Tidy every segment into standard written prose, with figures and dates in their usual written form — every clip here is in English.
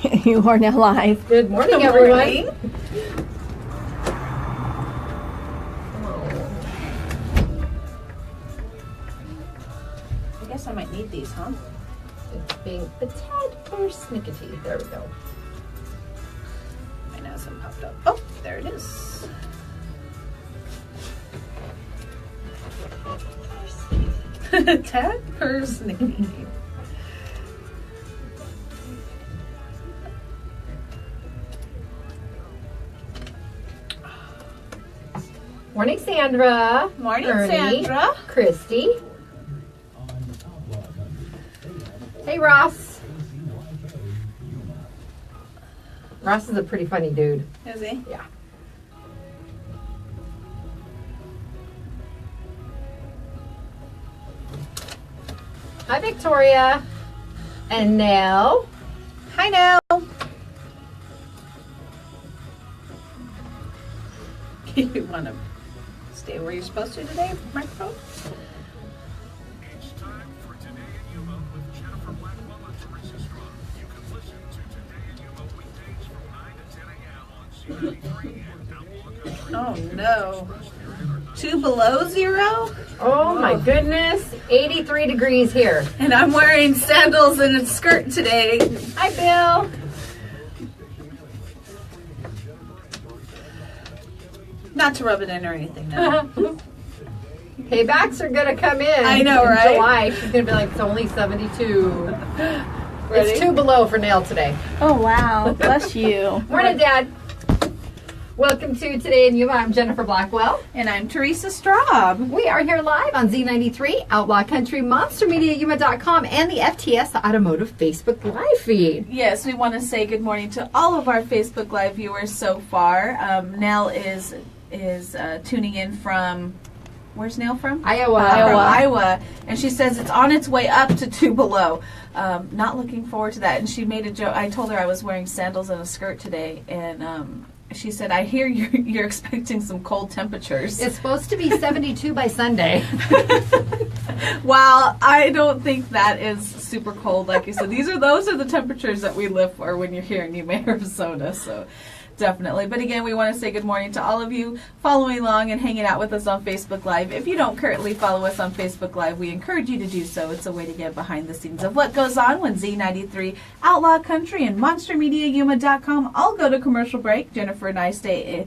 You are now live. Good morning, Good everyone. morning. I guess I might need these, huh? It's being a tad persnickety. There we go. I know some popped up. Oh, there it is. Tad persnickety. Morning, Sandra. Morning, Ernie, Sandra. Christy. Hey, Ross. Ross is a pretty funny dude. Is he? Yeah. Hi, Victoria. And Nell. Hi now. You want to stay where you're supposed to today, microphone? It's time for Today in Yuma with Jennifer Blackwell and Teresa Strong. You can listen to Today in Yuma weekdays from 9 to 10 a.m. on C93 and Outlaw Country. Oh no. 2 below zero? Oh, my goodness. 83 degrees here. And I'm wearing sandals and a skirt today. Hi, Bill. Not to rub it in or anything, no. Paybacks are going to come in. I know, in right? July. She's going to be like, it's only 72. Ready? It's 2 below for Nell today. Oh, wow. Bless you. Morning, Dad. Welcome to Today in Yuma. I'm Jennifer Blackwell. And I'm Teresa Straub. We are here live on Z93, Outlaw Country, MonsterMediaYuma.com, and the FTS Automotive Facebook Live feed. Yes, we want to say good morning to all of our Facebook Live viewers so far. Nell is tuning in from, where's Nell from? Iowa. And she says it's on its way up to 2 below. Not looking forward to that. And she made a joke. I told her I was wearing sandals and a skirt today, and she said, I hear you're expecting some cold temperatures. It's supposed to be 72 by Sunday. Well, I don't think that is super cold. Like you said, those are the temperatures that we live for when you're here in Yuma, Arizona. So definitely. But again, we want to say good morning to all of you following along and hanging out with us on Facebook Live. If you don't currently follow us on Facebook Live, we encourage you to do so. It's a way to get behind the scenes of what goes on when Z93, Outlaw Country, and MonsterMediaYuma.com all go to commercial break. Jennifer and I stay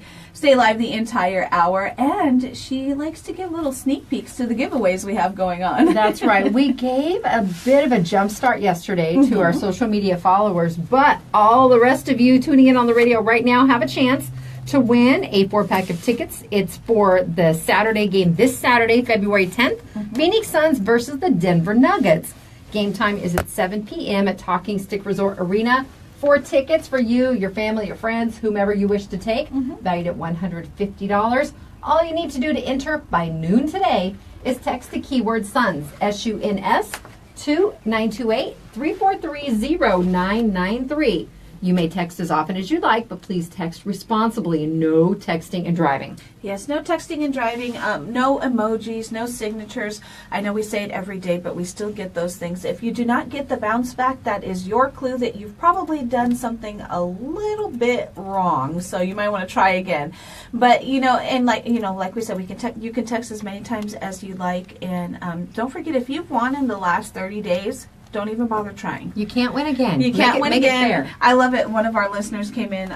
live the entire hour, and she likes to give little sneak peeks to the giveaways we have going on. That's right. We gave a bit of a jump start yesterday to our social media followers, but all the rest of you tuning in on the radio right now have a chance to win a 4-pack of tickets. It's for the Saturday game this Saturday, February 10th, Phoenix Suns versus the Denver Nuggets. Game time is at 7 p.m. at Talking Stick Resort Arena. 4 tickets for you, your family, your friends, whomever you wish to take, valued at $150. All you need to do to enter by noon today is text the keyword SUNS, S-U-N-S, to 928-343-0993. You may text as often as you like, but please text responsibly. No texting and driving. Yes, no texting and driving, no emojis, no signatures. I know we say it every day, but we still get those things. If you do not get the bounce back, that is your clue that you've probably done something a little bit wrong. So you might want to try again. But like we said, you can text as many times as you like. And don't forget, if you've won in the last 30 days, don't even bother trying. You can't win again. You can't win again. Fair. I love it. One of our listeners came in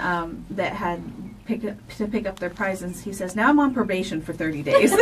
that had pick up their prize, and he says, now I'm on probation for 30 days. So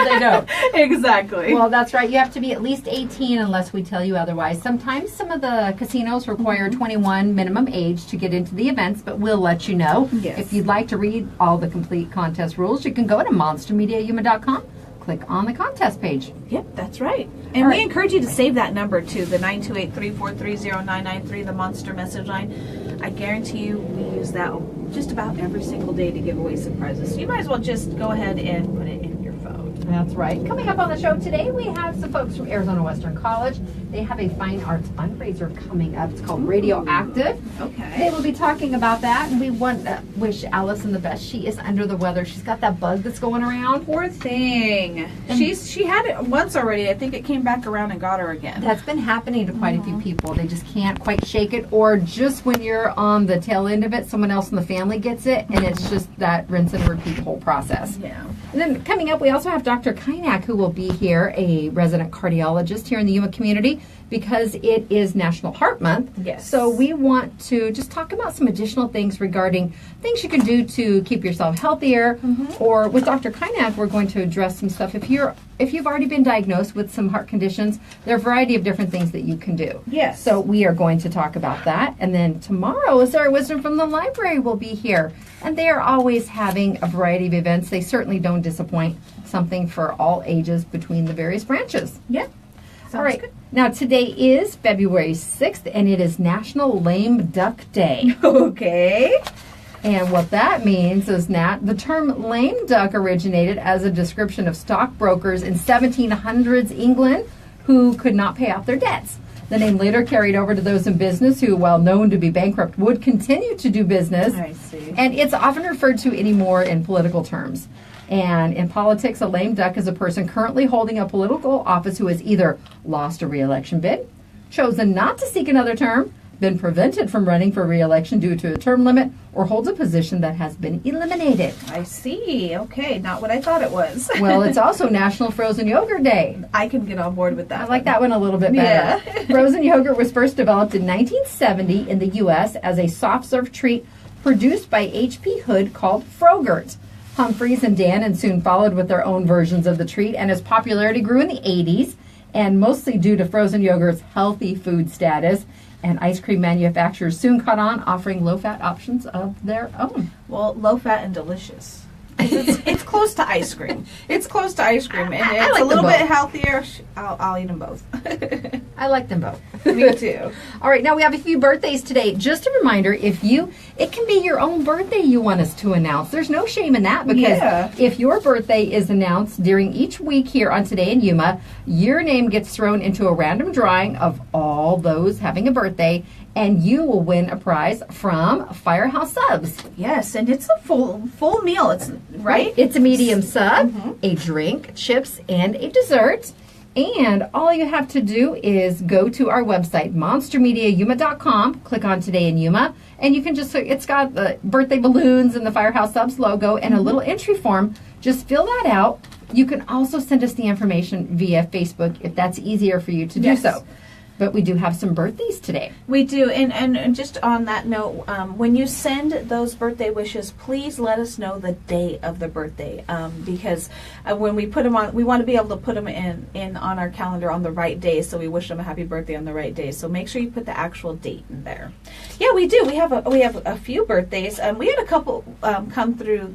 they don't. Exactly. Well, that's right. You have to be at least 18 unless we tell you otherwise. Sometimes some of the casinos require 21 minimum age to get into the events, but we'll let you know. Yes. If you'd like to read all the complete contest rules, you can go to MonsterMediaYuma.com. Click on the contest page. Yep, that's right. And we encourage you to save that number too, the 928-343-0993, the Monster message line. I guarantee you we use that just about every single day to give away surprises. So you might as well just go ahead and put it in your phone. That's right. Coming up on the show today, we have some folks from Arizona Western College They have a fine arts fundraiser coming up. It's called Radioactive. Okay. They will be talking about that, and we want to wish Allison the best. She is under the weather. She's got that bug that's going around. Poor thing. She had it once already. I think it came back around and got her again. That's been happening to quite a few people. They just can't quite shake it, or just when you're on the tail end of it, someone else in the family gets it, and it's just that rinse and repeat whole process. Yeah. And then coming up, we also have Dr. Kaynak, who will be here, a resident cardiologist here in the Yuma community, because it is National Heart Month. Yes. So we want to just talk about some additional things regarding things you can do to keep yourself healthier. Or with Dr. Kaynak, we're going to address some stuff. If you've already been diagnosed with some heart conditions, there are a variety of different things that you can do. Yes. So we are going to talk about that. And then tomorrow, Sarah Wisdom from the library will be here. And they are always having a variety of events. They certainly don't disappoint. Something for all ages between the various branches. Yeah. All right. Now, today is February 6th, and it is National Lame Duck Day. Okay. And what that means is that the term lame duck originated as a description of stockbrokers in 1700s England who could not pay off their debts. The name later carried over to those in business who, while known to be bankrupt, would continue to do business. I see. And it's often referred to anymore in political terms. And in politics, a lame duck is a person currently holding a political office who has either lost a re-election bid, chosen not to seek another term, been prevented from running for re-election due to a term limit, or holds a position that has been eliminated. I see. Okay, not what I thought it was. Well, it's also National Frozen Yogurt Day. I can get on board with that. I like that one a little bit better. Yeah. Frozen yogurt was first developed in 1970 in the U.S. as a soft serve treat produced by H.P. Hood called Frogurt. Humphreys and Dannon soon followed with their own versions of the treat, and its popularity grew in the 80s, and mostly due to frozen yogurt's healthy food status. And ice cream manufacturers soon caught on, offering low-fat options of their own. Well, low fat and delicious. It's close to ice cream. It's close to ice cream, and it's like a little them bit both. healthier. I'll eat them both. I like them both. Me too. All right, now we have a few birthdays today. Just a reminder, it can be your own birthday you want us to announce. There's no shame in that, because if your birthday is announced during each week here on Today in Yuma, your name gets thrown into a random drawing of all those having a birthday, and you will win a prize from Firehouse Subs. Yes, and it's a full meal. It's right. It's a medium sub, a drink, chips, and a dessert. And all you have to do is go to our website, monstermediayuma.com, click on Today in Yuma, and you can it's got the birthday balloons and the Firehouse Subs logo and a little entry form. Just fill that out. You can also send us the information via Facebook if that's easier for you to do so. But we do have some birthdays today. We do, and just on that note, when you send those birthday wishes, please let us know the day of the birthday, because when we put them on, we want to be able to put them in on our calendar on the right day, so we wish them a happy birthday on the right day. So make sure you put the actual date in there. Yeah, we do. We have a few birthdays. We had a couple come through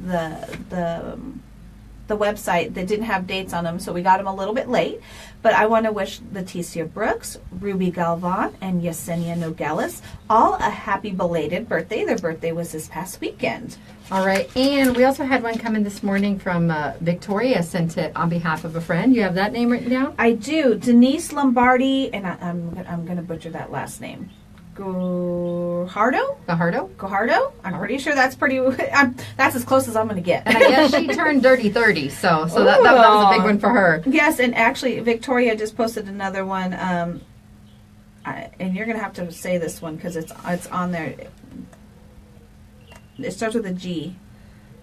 the website that didn't have dates on them, so we got them a little bit late. But I want to wish Leticia Brooks, Ruby Galvan, and Yesenia Nogales all a happy belated birthday. Their birthday was this past weekend. All right, and we also had one come in this morning from Victoria, sent it on behalf of a friend. You have that name written down? I do. Denise Lombardi, and I'm going to butcher that last name. Guajardo? I'm pretty sure that's that's as close as I'm going to get. And I guess she turned dirty 30, so that was a big one for her. Yes, and actually Victoria just posted another one, and you're going to have to say this one because it's on there. It starts with a G.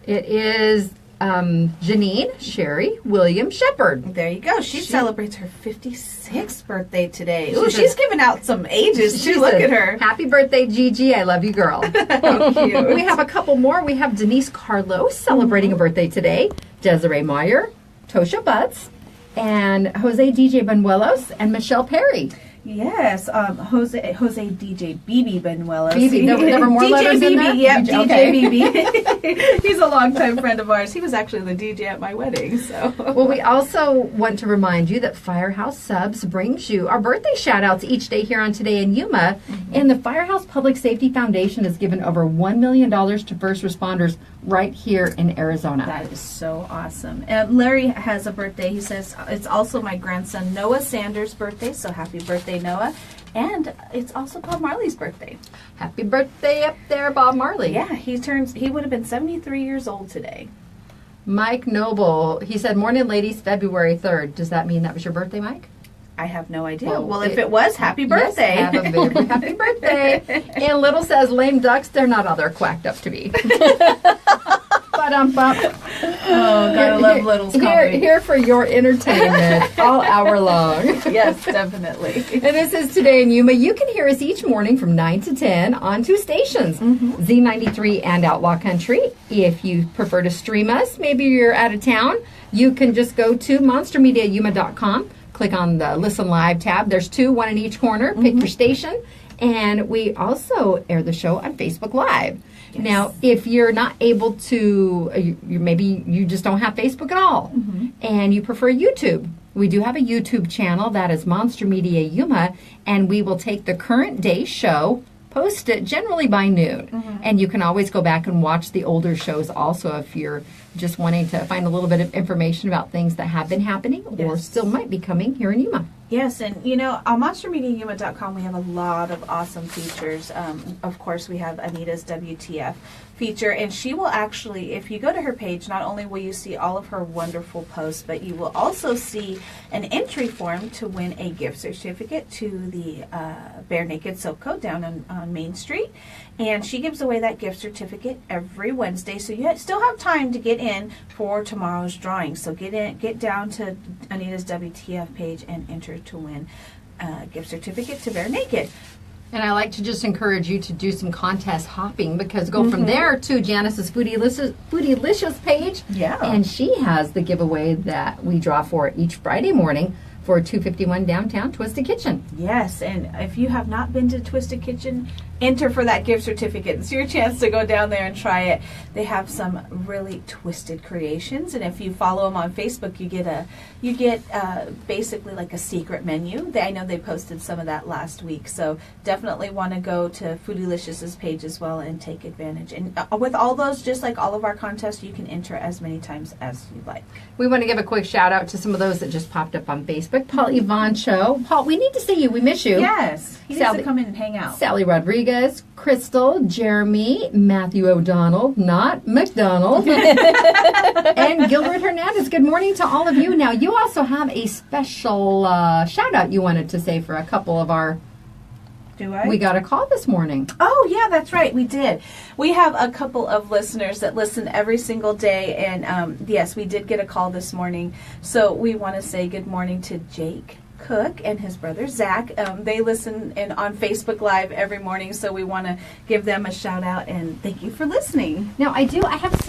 It is Janine Sherry William Shepherd. There you go. She celebrates her 56th birthday today. Ooh, she's giving out some ages too. Look at her. Happy birthday, Gigi. I love you, girl. How cute. We have a couple more. We have Denise Carlos celebrating a birthday today. Desiree Meyer, Tosha Butts, and Jose DJ Benuelos, and Michelle Perry. Yes, Jose DJ BB Benuelos. BB, there were more DJ letters BB, in there? yep, DJ, DJ BB. He's a longtime friend of ours. He was actually the DJ at my wedding. So, well, we also want to remind you that Firehouse Subs brings you our birthday shout-outs each day here on Today in Yuma, and the Firehouse Public Safety Foundation has given over $1 million to first responders right here in Arizona. That is so awesome. And Larry has a birthday. He says, it's also my grandson Noah Sanders' birthday, so happy birthday, Noah. And it's also Bob Marley's birthday. Happy birthday up there, Bob Marley. Yeah, he would have been 73 years old today. Mike Noble, he said, morning, ladies, February 3rd. Does that mean that was your birthday, Mike? I have no idea. Well, Well, if it was, happy birthday. Yes, have a very happy birthday. And Little says, lame ducks, they're not all they're quacked up to be. Oh, gotta love Little's comedy. Here for your entertainment all hour long. Yes, definitely. And this is Today in Yuma. You can hear us each morning from 9 to 10 on two stations, Z93 and Outlaw Country. If you prefer to stream us, maybe you're out of town, you can just go to monstermediayuma.com. Click on the Listen Live tab. There's two, one in each corner. Pick your station. And we also air the show on Facebook Live. Yes. Now, if you're not able to, maybe you just don't have Facebook at all, and you prefer YouTube, we do have a YouTube channel that is Monster Media Yuma, and we will take the current day show, post it generally by noon. And you can always go back and watch the older shows also if you're just wanting to find a little bit of information about things that have been happening or Yes. still might be coming here in Yuma. Yes, and on monstermediayuma.com we have a lot of awesome features. Of course, we have Anita's WTF feature, and she will actually, if you go to her page, not only will you see all of her wonderful posts, but you will also see an entry form to win a gift certificate to the Bare Naked Silk Co. down on Main Street. And she gives away that gift certificate every Wednesday, so you still have time to get in for tomorrow's drawing. So get down to Anita's WTF page and enter to win a gift certificate to Bare Naked. And I like to just encourage you to do some contest hopping, because go from there to Janice's Foodylicious page. Yeah. And she has the giveaway that we draw for each Friday morning for 251 downtown Twisted Kitchen. Yes, and if you have not been to Twisted Kitchen, enter for that gift certificate. It's your chance to go down there and try it. They have some really twisted creations, and if you follow them on Facebook, you get basically like a secret menu. I know they posted some of that last week, so definitely want to go to Foodylicious' page as well and take advantage. And with all those, just like all of our contests, you can enter as many times as you'd like. We want to give a quick shout out to some of those that just popped up on Facebook. Paul Ivancho. Paul, we need to see you. We miss you. Yes, he needs to come in and hang out. Sally Rodriguez, Crystal, Jeremy, Matthew O'Donnell, not McDonald, and Gilbert Hernandez. Good morning to all of you. Now, you also have a special shout out you wanted to say for a couple of our... Do I? We got a call this morning. Oh, yeah, that's right. We did. We have a couple of listeners that listen every single day. And yes, we did get a call this morning. So we want to say good morning to Jake Cook and his brother Zach. They listen on Facebook Live every morning. So we want to give them a shout out and thank you for listening. Now, I have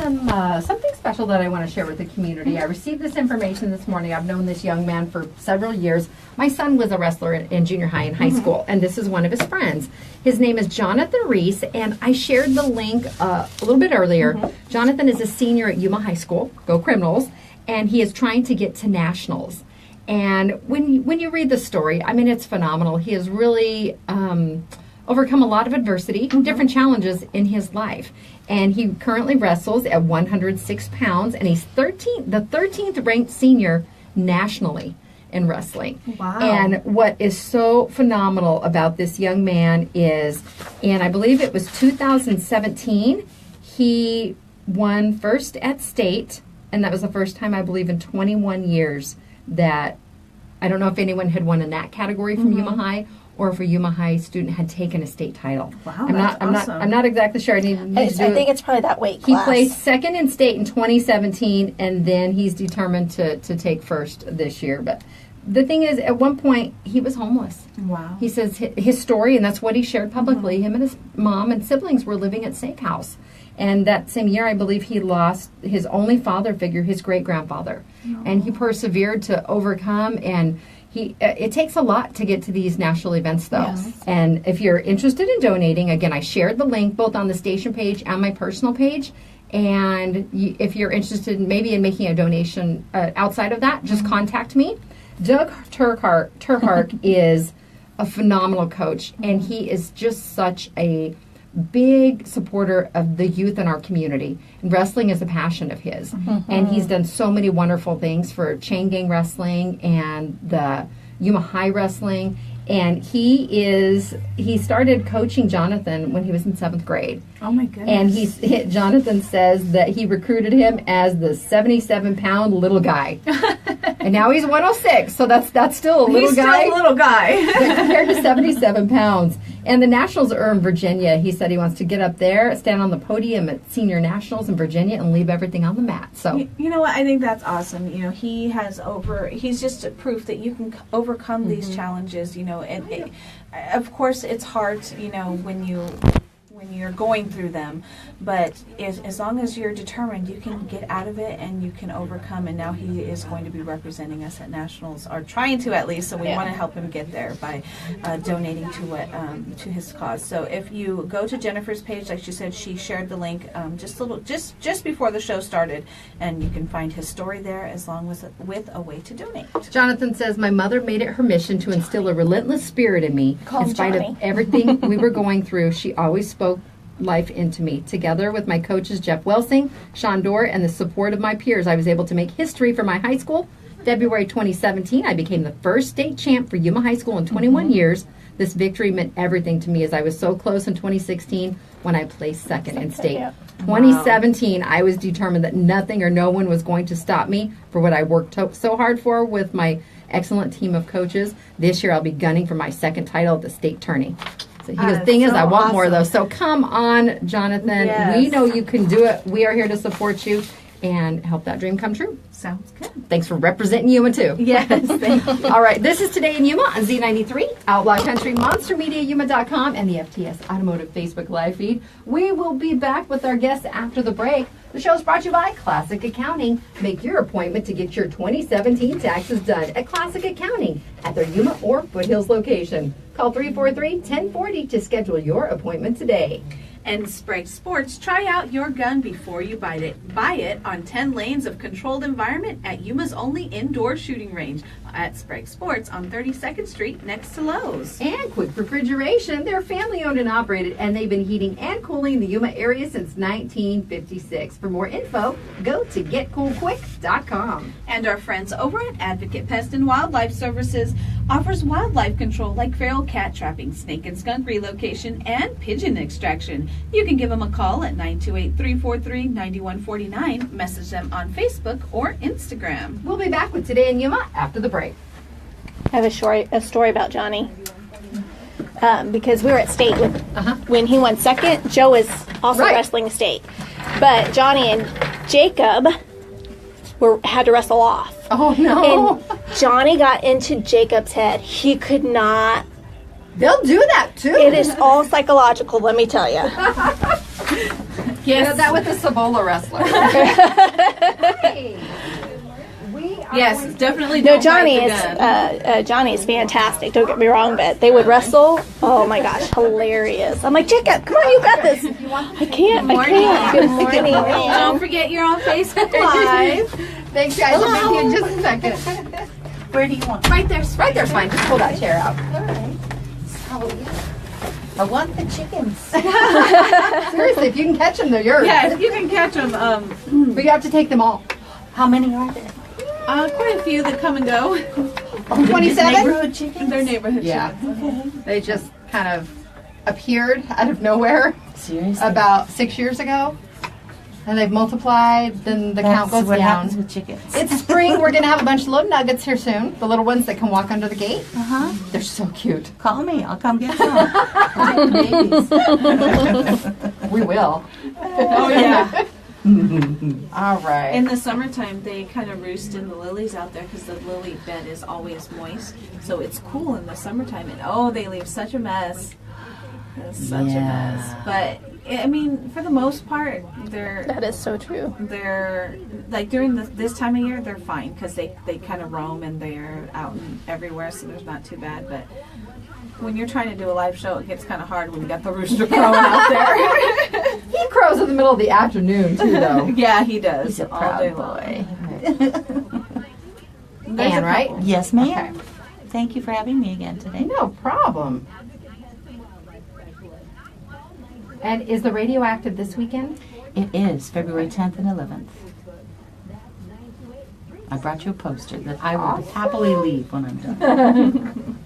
something special that I want to share with the community. I received this information this morning. I've known this young man for several years. My son was a wrestler in junior high and high school, and this is one of his friends. His name is Jonathan Reese, and I shared the link a little bit earlier. Jonathan is a senior at Yuma High School, go Criminals, and he is trying to get to nationals. And when you read the story, I mean, it's phenomenal. He has really overcome a lot of adversity, different challenges in his life. And he currently wrestles at 106 pounds, and he's the 13th ranked senior nationally in wrestling. Wow. And what is so phenomenal about this young man is, and I believe it was 2017, he won first at state, and that was the first time, I believe, in 21 years that, I don't know if anyone had won in that category from Yuma High, or if a Yuma High student had taken a state title. Wow, I'm not exactly sure. I think it's probably that weight He class. placed second in state in 2017, and then he's determined to take first this year. But the thing is, at one point, he was homeless. Wow. He says his story, and that's what he shared publicly. Him and his mom and siblings were living at Safe House. And that same year, I believe he lost his only father figure, his great-grandfather. And he persevered to overcome, and it takes a lot to get to these national events, though. Yes. And if you're interested in donating, again, I shared the link both on the station page and my personal page. And if you're interested maybe in making a donation outside of that, just contact me. Doug Turhart is a phenomenal coach, and he is just such a big supporter of the youth in our community. And wrestling is a passion of his. And he's done so many wonderful things for Chain Gang Wrestling and the Yuma High Wrestling. And he started coaching Jonathan when he was in 7th grade. Oh my goodness. And Jonathan says that he recruited him as the 77-pound little guy. And now he's 106, so that's still a little guy. He's still a little guy. But compared to 77 pounds. And the Nationals are in Virginia. He said he wants to get up there, stand on the podium at Senior Nationals in Virginia, and leave everything on the mat. So you know what? I think that's awesome. You know, he's just a proof that you can overcome these challenges, you know, and of course it's hard, you know, when you're going through them, but as long as you're determined, you can get out of it and you can overcome. And now he is going to be representing us at Nationals, or trying to at least, so we want to help him get there by donating to his cause. So if you go to Jennifer's page, like she said, she shared the link just before the show started, and you can find his story there, as long as with a way to donate. Jonathan says, my mother made it her mission to instill a relentless spirit in me. Call in him spite Johnny. of everything we were going through, she always spoke life into me. Together with my coaches Jeff Welsing, Sean Dorr, and the support of my peers, I was able to make history for my high school. February 2017, I became the first state champ for Yuma High School in 21 years. This victory meant everything to me, as I was so close in 2016 when I placed second in state. Yeah. 2017, I was determined that nothing or no one was going to stop me for what I worked so hard for with my excellent team of coaches. This year, I'll be gunning for my second title at the state tourney. So he goes, thing is, I want more of those. So come on, Jonathan. Yes. We know you can do it. We are here to support you and help that dream come true. Sounds good. Thanks for representing Yuma, too. Yes, thank you. All right, this is Today in Yuma on Z93, Outlaw Country, MonsterMediaYuma.com, and the FTS Automotive Facebook Live feed. We will be back with our guests after the break. The show is brought to you by Classic Accounting. Make your appointment to get your 2017 taxes done at Classic Accounting at their Yuma or Foothills location. Call 343-1040 to schedule your appointment today. And Sprague Sports, try out your gun before you buy it. Buy it on 10 lanes of controlled environment at Yuma's only indoor shooting range at Sprague Sports on 32nd Street next to Lowe's. And Quick Refrigeration, they're family owned and operated, and they've been heating and cooling the Yuma area since 1956. For more info, go to getcoolquick.com. And our friends over at Advocate Pest and Wildlife Services offers wildlife control like feral cat trapping, snake and skunk relocation, and pigeon extraction. You can give them a call at 928-343-9149. Message them on Facebook or Instagram. We'll be back with Today in Yuma after the break. I have a story about Johnny. Because we were at state when he won second. Joe was also Right. wrestling state, but Johnny and Jacob had to wrestle off. Oh, no. And Johnny got into Jacob's head. He could not. They'll do that, too. It is all psychological, let me tell you. Yes. That with the Sabola wrestler. Hey. Yes, definitely. No, don't Johnny bite is the gun. Johnny is fantastic. Don't get me wrong, but they would wrestle. Oh my gosh, hilarious! I'm like, Jacob, come on, you got this. I can't. Good morning. Don't forget you're on Facebook Live. Thanks, guys. We'll be in just a second. Where do you want? Right there's Right there's fine. Just pull that chair out. I want the chickens. Seriously, if you can catch them, they're yours. Yeah, if you can catch them. But you have to take them all. How many are there? Quite a few that come and go. 27? Neighborhood chickens? They're neighborhood Yeah. chickens. They just kind of appeared out of nowhere Seriously? about 6 years ago. And they've multiplied, then the count That's goes what down. happens with chickens. It's spring. We're going to have a bunch of little nuggets here soon. The little ones that can walk under the gate. Uh-huh. They're so cute. Call me. I'll come get some. I'll take the babies. We will. Oh yeah. All right. In the summertime, they kind of roost in the lilies out there because the lily bed is always moist. So it's cool in the summertime. And they leave such a mess. It's such a mess. But I mean, for the most part, That is so true. they're like during this time of year, they're fine because they kind of roam and they're out and everywhere, so there's not too bad. But when you're trying to do a live show, it gets kind of hard when you got the rooster crowing out there. He crows in the middle of the afternoon, too, though. Yeah, he does. He's a all day proud long. boy. There's Ann, a right? couple. Yes, ma'am. Thank you for having me again today. No problem. And is the radio active this weekend? It is February 10th and 11th. I brought you a poster that I will happily leave when I'm done.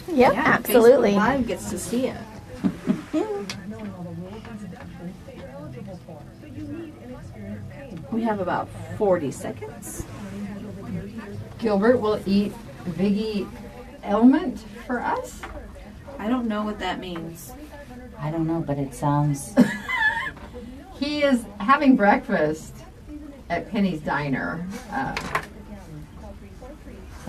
Yep, absolutely. Facebook Live gets to see it. We have about 40 seconds. Gilbert will eat Viggy Element for us. I don't know what that means. I don't know, but it sounds... He is having breakfast at Penny's Diner.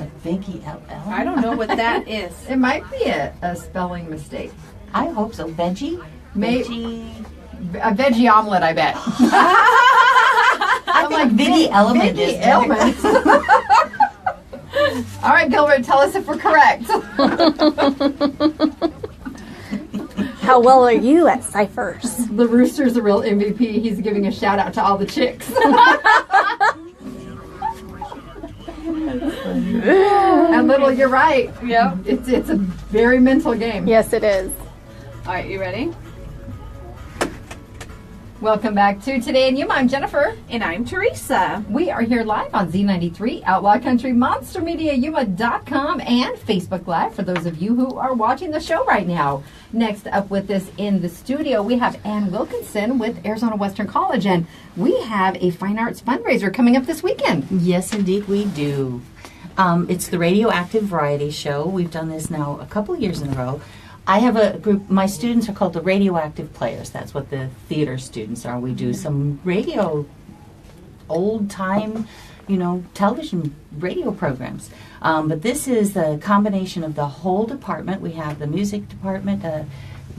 like Vicky L. I don't know what that is. It might be a spelling mistake. I hope so. Veggie? Veggie. A veggie omelet, I bet. I think Vicky Element is Element. All right, Gilbert, tell us if we're correct. How well are you at ciphers? The rooster's a real MVP. He's giving a shout out to all the chicks. And Little, you're right. Yep. It's a very mental game. Yes, it is. All right, you ready? Welcome back to Today in Yuma. I'm Jennifer. And I'm Teresa. We are here live on Z93, Outlaw Country, Monster Media, Yuma.com, and Facebook Live for those of you who are watching the show right now. Next up with us in the studio, we have Ann Wilkinson with Arizona Western College, and we have a fine arts fundraiser coming up this weekend. Yes, indeed, we do. It's the Radioactive Variety Show. We've done this now a couple of years in a row. I have a group, my students are called the Radioactive Players. That's what the theater students are. We do some radio, old-time, television radio programs. But this is the combination of the whole department. We have the music department, a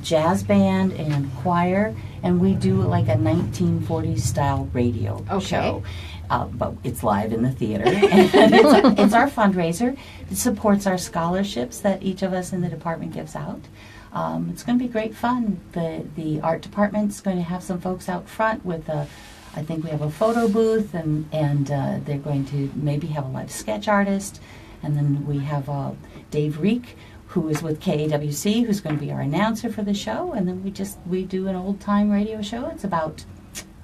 jazz band, and choir, and we do like a 1940s style radio show. But it's live in the theater. And it's our fundraiser. It supports our scholarships that each of us in the department gives out. It's going to be great fun. The art department's going to have some folks out front with I think we have a photo booth, and they're going to maybe have a live sketch artist. And then we have Dave Reek, who is with KAWC, who's going to be our announcer for the show. And then we do an old-time radio show. It's about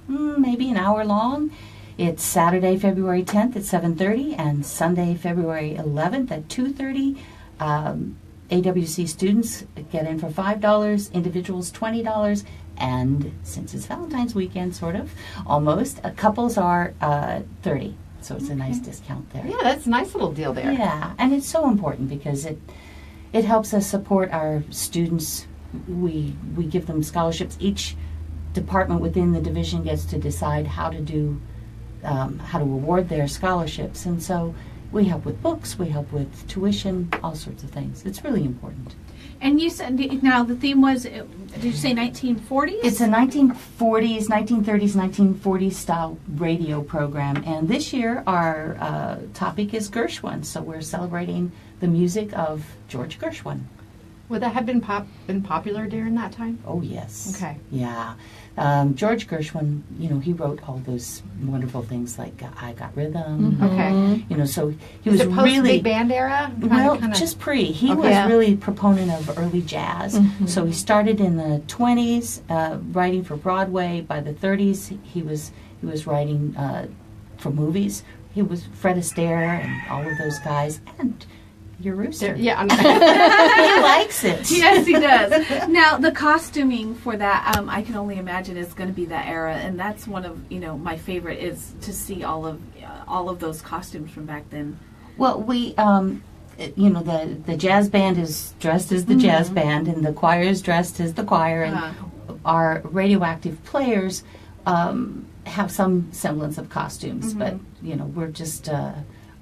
maybe an hour long. It's Saturday, February 10th at 7:30 and Sunday, February 11th at 2:30. AWC students get in for $5, individuals $20, and since it's Valentine's weekend, sort of, almost, couples are $30. So it's a nice discount there. Yeah, that's a nice little deal there. Yeah, and it's so important because it helps us support our students. We give them scholarships. Each department within the division gets to decide how to award their scholarships, and so we help with books, we help with tuition, all sorts of things. It's really important. And you said, now the theme was, did you say 1940s? It's a 1940s, 1930s, 1940s style radio program, and this year our topic is Gershwin, so we're celebrating the music of George Gershwin. Would that have been popular during that time? Oh, yes. Okay. Yeah. George Gershwin, he wrote all those wonderful things like I Got Rhythm. Mm-hmm. Okay. So he was it post really... big band era? Just pre. He was really a proponent of early jazz. Mm-hmm. So he started in the 20s, writing for Broadway. By the 30s, he was writing for movies. He was Fred Astaire and all of those guys. And your rooster. Yeah. He likes it. Yes, he does. Now, the costuming for that, I can only imagine is going to be that era, and that's one of my favorite is to see all of those costumes from back then. Well, we, the jazz band is dressed as the jazz band, and the choir is dressed as the choir, and our radioactive players have some semblance of costumes, but we're just.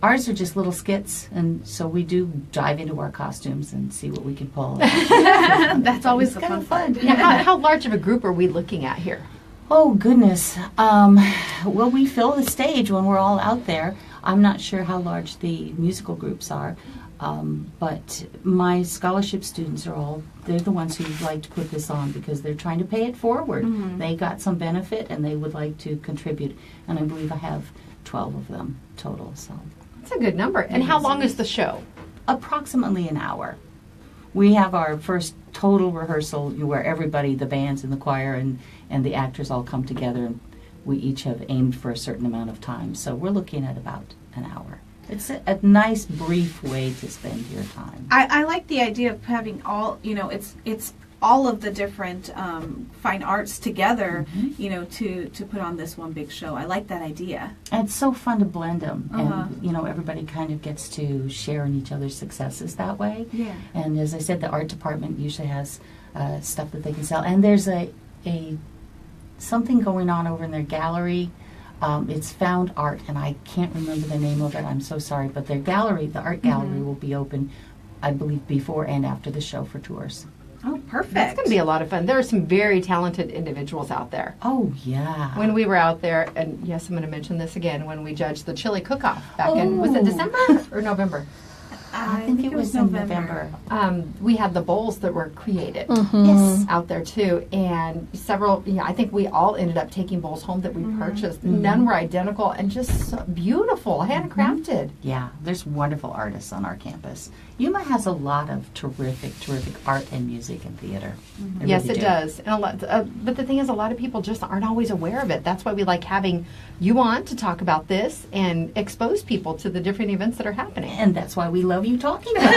Ours are just little skits, and so we do dive into our costumes and see what we can pull. That's always the kind fun of fun. part. Now, how large of a group are we looking at here? Oh, goodness. Well, we fill the stage when we're all out there. I'm not sure how large the musical groups are, but my scholarship students they're the ones who like to put this on because they're trying to pay it forward. Mm-hmm. They got some benefit, and they would like to contribute, and I believe I have 12 of them total, so... That's a good number. And how long is the show? Approximately an hour. we have our first total rehearsal where everybody, the bands and the choir and the actors all come together, and we each have aimed for a certain amount of time. So we're looking at about an hour. It's a nice, brief way to spend your time. I like the idea of having all, it's all of the different fine arts together, to put on this one big show. I like that idea. And it's so fun to blend them. And, everybody kind of gets to share in each other's successes that way. Yeah. And as I said, the art department usually has stuff that they can sell. And there's a something going on over in their gallery. It's Found Art, and I can't remember the name of it. I'm so sorry. But their gallery, the art gallery, will be open, I believe, before and after the show for tours. Oh, perfect. That's going to be a lot of fun. There are some very talented individuals out there. Oh, yeah. When we were out there, and yes, I'm going to mention this again, when we judged the chili cook-off back in, was it December or November? I think it was in November. We had the bowls that were created Yes. out there too, and several. I think we all ended up taking bowls home that we purchased. None were identical and just so beautiful, handcrafted. Yeah, there's wonderful artists on our campus. Yuma has a lot of terrific art and music and theater. They Yes, really it do. does. And a lot, but the thing is, a lot of people just aren't always aware of it. That's why we like having you on to talk about this and expose people to the different events that are happening. And that's why we love you talking about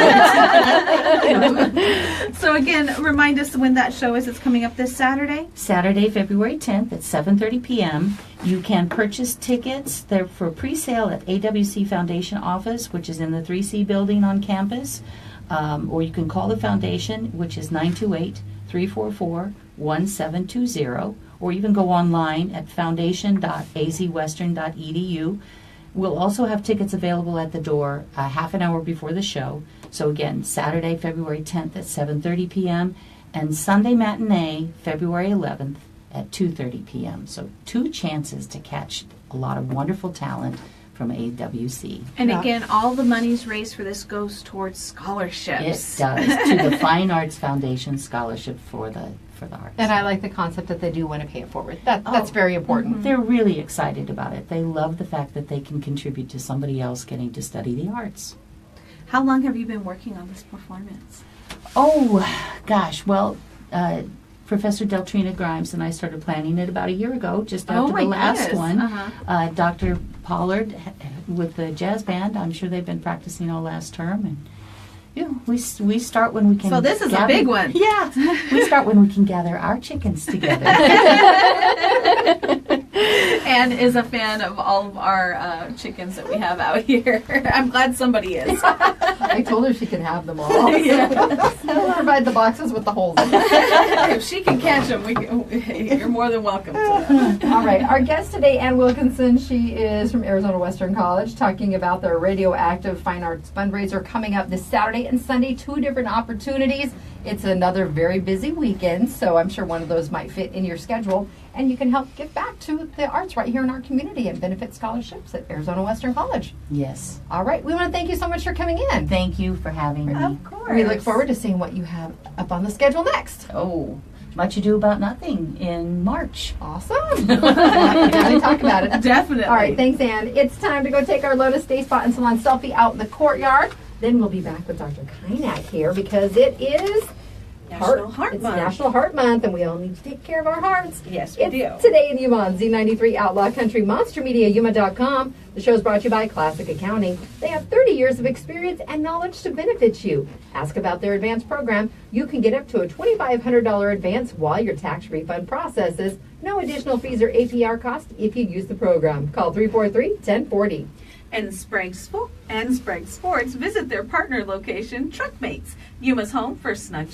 it. So again, remind us when that show is. It's coming up this Saturday. Saturday, February 10th at 7:30 p.m. You can purchase tickets. They're for pre-sale at AWC Foundation office, which is in the 3C building on campus. Or you can call the foundation, which is 928-344-1720. Or you can go online at foundation.azwestern.edu. We'll also have tickets available at the door half an hour before the show. So again, Saturday, February 10th at 7:30 p.m. and Sunday matinee, February 11th at 2:30 p.m. So 2 chances to catch a lot of wonderful talent from AWC. And again, all the monies raised for this goes towards scholarships. It does, to the Fine Arts Foundation Scholarship for the arts. And I like the concept that they do want to pay it forward. That's very important. They're really excited about it. They love the fact that they can contribute to somebody else getting to study the arts. How long have you been working on this performance? Oh, gosh. Well, Professor Deltrina Grimes and I started planning it about a year ago, just after the last one. Dr. Pollard with the jazz band, I'm sure they've been practicing all last term. And we start when we can. So this is a big one. Yeah, we start when we can gather our chickens together. And is a fan of all of our chickens that we have out here. I'm glad somebody is. I told her she could have them all. We'll provide the boxes with the holes in them. If she can catch them, you're more than welcome to. All right. Our guest today, Ann Wilkinson, she is from Arizona Western College, talking about their Radioactive Fine Arts fundraiser coming up this Saturday and Sunday, 2 different opportunities. It's another very busy weekend, so I'm sure one of those might fit in your schedule. And you can help give back to the arts right here in our community and benefit scholarships at Arizona Western College. Yes. All right. We want to thank you so much for coming in. Thank you for having me. Of course. We look forward to seeing what you have up on the schedule next. Oh, Much Ado About Nothing in March. Awesome. We'll have to really talk about it. Definitely. All right. Thanks, Ann. It's time to go take our Lotus Day Spot and Salon selfie out in the courtyard. Then we'll be back with Dr. Kaynak here because it is National Heart it's Month. National Heart Month, and we all need to take care of our hearts. Yes, we It's do. Today in Yuma on Z93 Outlaw Country, MonsterMediaYuma.com. The show is brought to you by Classic Accounting. They have 30 years of experience and knowledge to benefit you. Ask about their advance program. You can get up to a $2,500 advance while your tax refund processes. No additional fees or APR cost if you use the program. Call 343-1040. And Sprague's Sports, visit their partner location, Truckmates, Yuma's home for snug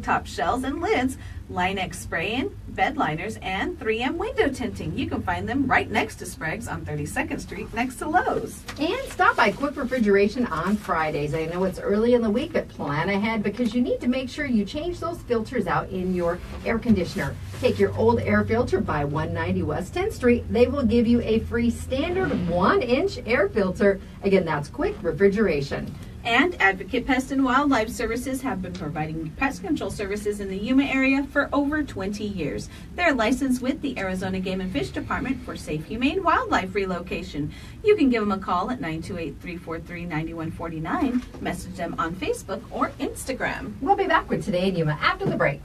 top shells and lids, Line-X spraying, bed liners, and 3M window tinting. You can find them right next to Sprague's on 32nd Street, next to Lowe's. And stop by Quick Refrigeration on Fridays. I know it's early in the week, but plan ahead because you need to make sure you change those filters out in your air conditioner. Take your old air filter by 190 West 10th Street. They will give you a free standard 1-inch air filter. Again, that's Quick Refrigeration. And Advocate Pest and Wildlife Services have been providing pest control services in the Yuma area for over 20 years. They're licensed with the Arizona Game and Fish Department for safe, humane wildlife relocation. You can give them a call at 928-343-9149, message them on Facebook or Instagram. We'll be back with Today in Yuma after the break.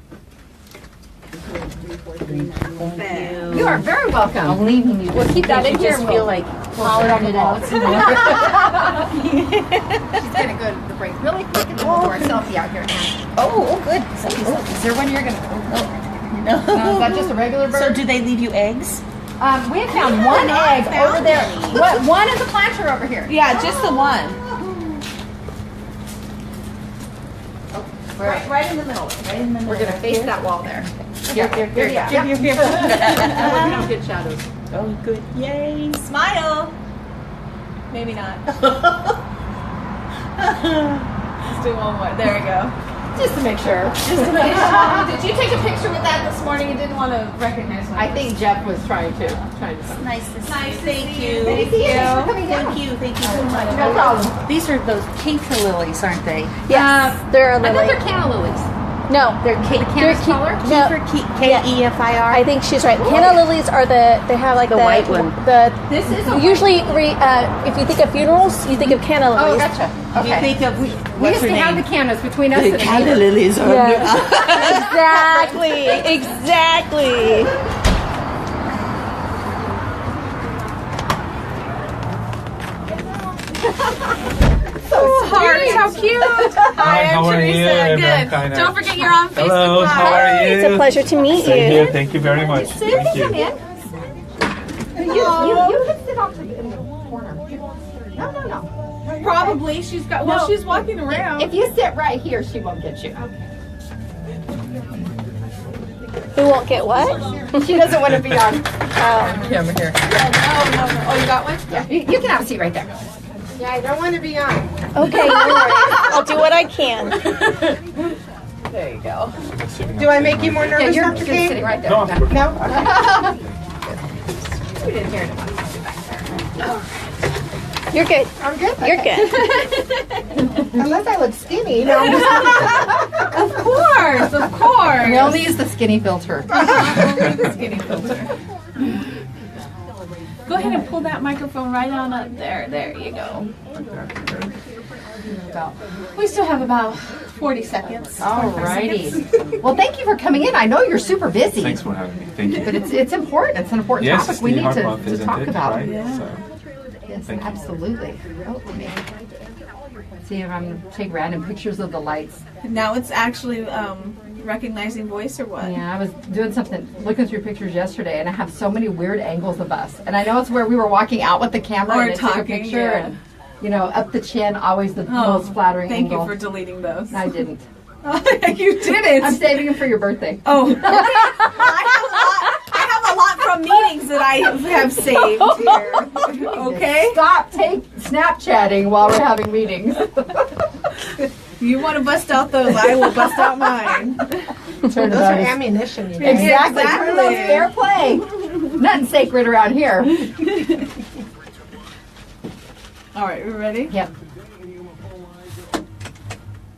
You are very welcome. I'm leaving you. We'll keep that in here. Just feel like hollering it out some more. She's gonna go to the break really quick and then we'll do our selfie out here now. Oh, good. Is there one you're gonna? No. No, is that just a regular bird? So do they leave you eggs? We have found one egg over there. What? One is a planter over here. Yeah, just the one. Right in the middle. Right in the middle. We're gonna face that wall there. Here. We don't get shadows. Oh, good. Yay. Smile. Maybe not. Let's do one more. There we go. Just to make sure. Did you take a picture with that this morning and didn't want to recognize me? I think Jeff was trying to. Nice to see Nice you. to Thank see you. you. Thank you. Thanks for coming down. Thank you so much. No problem. These are those Keitra lilies, aren't they? Yes, they're a I thought lily. they're canna lilies. No, They're Canna's color? no. K-E-F-I-R. I think she's right. Canna lilies are they have like The white one. This is a Usually, if you think of funerals, you think of canna Oh, lilies. gotcha. You Okay. think of We what's used her to have name? the cannas between us and the Calla neighbors. lilies are Yeah. Exactly. Hearts, how cute. Hi, how I'm are you? Teresa. I'm Good. Kaynak. Don't forget you're on Facebook Hello, Live. how are you? It's a pleasure to meet Same you. here. Thank you very much. Thank you. Come in. You can sit off in the corner. No. Probably. She's got. Well, No. she's walking around. If you sit right here, she won't get you. Who won't get what? She doesn't want to be on camera here. No. Oh, you got one? Yeah, you can have a seat right there. Yeah, I don't want to be on. Okay, no worries. I'll do what I can. There you go. Do I make you more Yeah, nervous, you're Dr. just King? sitting right there. No, of course. No? We didn't hear it. You're good. I'm good? You're good. Unless I look skinny. No, I'm just Of course. We only use the skinny filter. Only the skinny filter. Go ahead and pull that microphone right on up there. There you go. We still have about 40 seconds. Alrighty. Well, thank you for coming in. I know you're super busy. Thanks for having me. Thank you. But it's important. It's an important Yes, topic it's we the need heart to month, isn't talk it? about. Right? Yeah. So, Yes, Thank you. absolutely. Oh, let me see if I'm take random pictures of the lights. Now it's actually recognizing voice or what? Yeah, I was doing something, looking through pictures yesterday, and I have so many weird angles of us. And I know it's where we were walking out with the camera Or and it took a talking, picture, yeah. and up the chin, always the most flattering Thank angle. you for deleting those. I didn't. You didn't. I'm saving them for your birthday. Oh, okay. I have a lot from meetings that I have saved here. Okay. Stop Snapchatting while we're having meetings. You want to bust out those? I will bust out mine. those are ammunition. You guys. Exactly. Exactly. Turn those fair play. Nothing sacred around here. All right, we ready? Yep.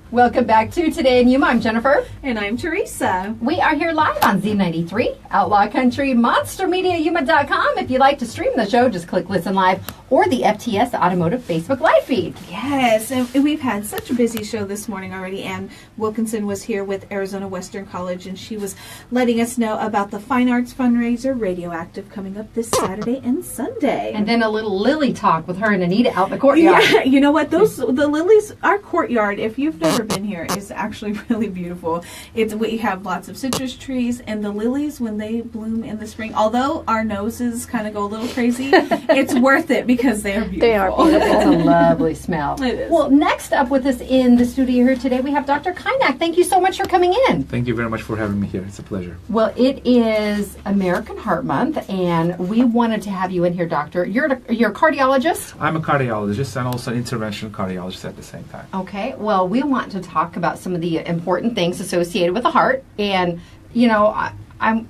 Welcome back to Today in Yuma. I'm Jennifer. And I'm Teresa. We are here live on Z93, Outlaw Country, MonsterMediaYuma.com. If you'd like to stream the show, just click Listen Live or the FTS Automotive Facebook Live feed. Yes, and we've had such a busy show this morning already. Ann Wilkinson was here with Arizona Western College, and she was letting us know about the Fine Arts fundraiser, Radioactive, coming up this Saturday and Sunday. And then a little Lily talk with her and Anita out in the courtyard. Yeah, you know what? The lilies, our courtyard, if you've never been here, is actually really beautiful. We have lots of citrus trees, and the lilies, when they bloom in the spring, although our noses kind of go a little crazy, it's worth it because they are beautiful. They are beautiful. It's a lovely smell. It is. Well, next up with us in the studio here today, we have Dr. Kaynak. Thank you so much for coming in. Thank you very much for having me here. It's a pleasure. Well, it is American Heart Month, and we wanted to have you in here, Doctor. You're a cardiologist? I'm a cardiologist and also an interventional cardiologist at the same time. Okay. Well, we want to talk about some of the important things associated with the heart, and you know,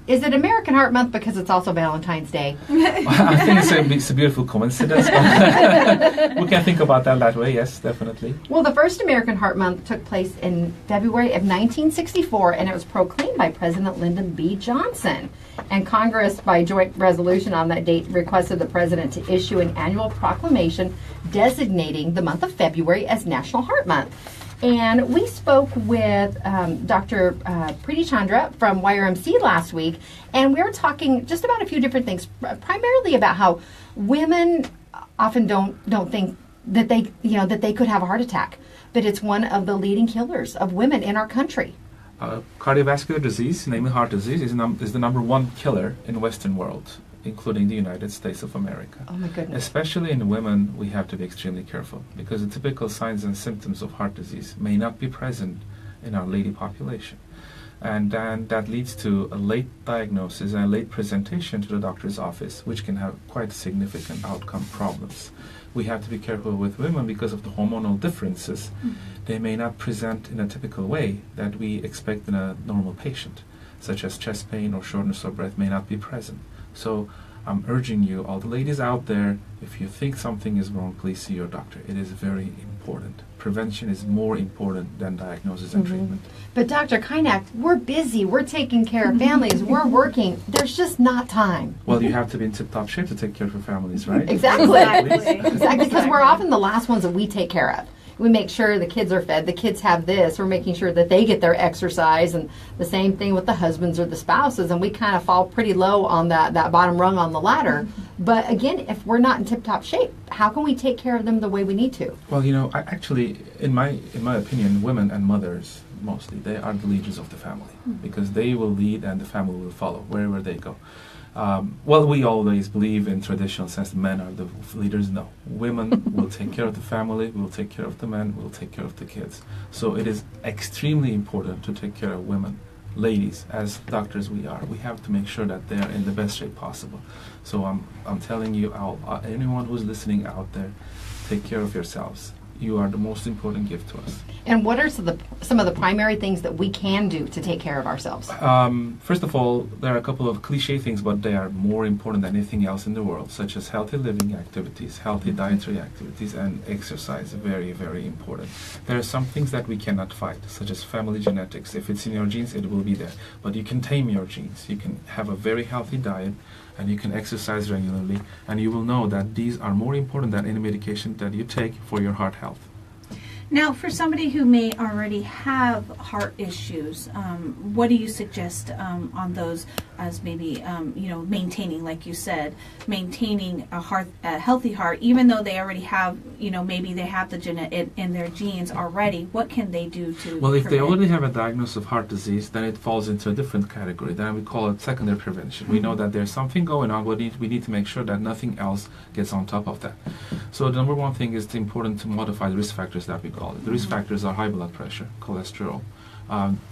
is it American Heart Month because it's also Valentine's Day? I think it's a beautiful coincidence. We can think about that way, yes, definitely. Well, the first American Heart Month took place in February of 1964, and it was proclaimed by President Lyndon B. Johnson. And Congress, by joint resolution on that date, requested the president to issue an annual proclamation designating the month of February as National Heart Month. And we spoke with Dr. Preeti Chandra from YRMC last week, and we were talking just about a few different things, primarily about how women often don't think that they could have a heart attack, but it's one of the leading killers of women in our country. Cardiovascular disease, namely heart disease, is the number one killer in the Western world, including the United States of America. Oh my goodness. Especially in women, we have to be extremely careful because the typical signs and symptoms of heart disease may not be present in our lady population. And then that leads to a late diagnosis and a late presentation to the doctor's office, which can have quite significant outcome problems. We have to be careful with women because of the hormonal differences. They may not present in a typical way that we expect in a normal patient, such as chest pain or shortness of breath may not be present. So I'm urging you, all the ladies out there, if you think something is wrong, please see your doctor. It is very important. Prevention is more important than diagnosis and treatment. But Dr. Kaynak, we're busy. We're taking care of families. We're working. There's just not time. Well, you have to be in tip-top shape to take care of your families, right? Exactly. Exactly. Exactly, because we're often the last ones that we take care of. We make sure the kids are fed, the kids have this, we're making sure that they get their exercise, and the same thing with the husbands or the spouses, and we kind of fall pretty low on that bottom rung on the ladder. But again, if we're not in tip-top shape, how can we take care of them the way we need to? Well, you know, actually, in my opinion, women and mothers, mostly, they are the leaders of the family because they will lead and the family will follow wherever they go. Well, we always believe in traditional sense men are the leaders. No, women will take care of the family, will take care of the men, will take care of the kids. So it is extremely important to take care of women. Ladies, as doctors we have to make sure that they are in the best shape possible. So I'm telling you, anyone who's listening out there, take care of yourselves. You are the most important gift to us. And what are some of the primary things that we can do to take care of ourselves? First of all, there are a couple of cliche things, but they are more important than anything else in the world, such as healthy living activities, healthy dietary activities, and exercise. Very, very important. There are some things that we cannot fight, such as family genetics. If it's in your genes, it will be there. But you can tame your genes. You can have a very healthy diet, and you can exercise regularly, and you will know that these are more important than any medication that you take for your heart health. Now, for somebody who may already have heart issues, what do you suggest on those as maybe, maintaining, like you said, maintaining a healthy heart, even though they already have, maybe they have the in their genes already, what can they do to Well, if they prevent? already have a diagnosis of heart disease, then it falls into a different category. Then we call it secondary prevention. We know that there's something going on, but we need to make sure that nothing else gets on top of that. So the number one thing is important to modify the risk factors that we call it. The risk factors are high blood pressure, cholesterol.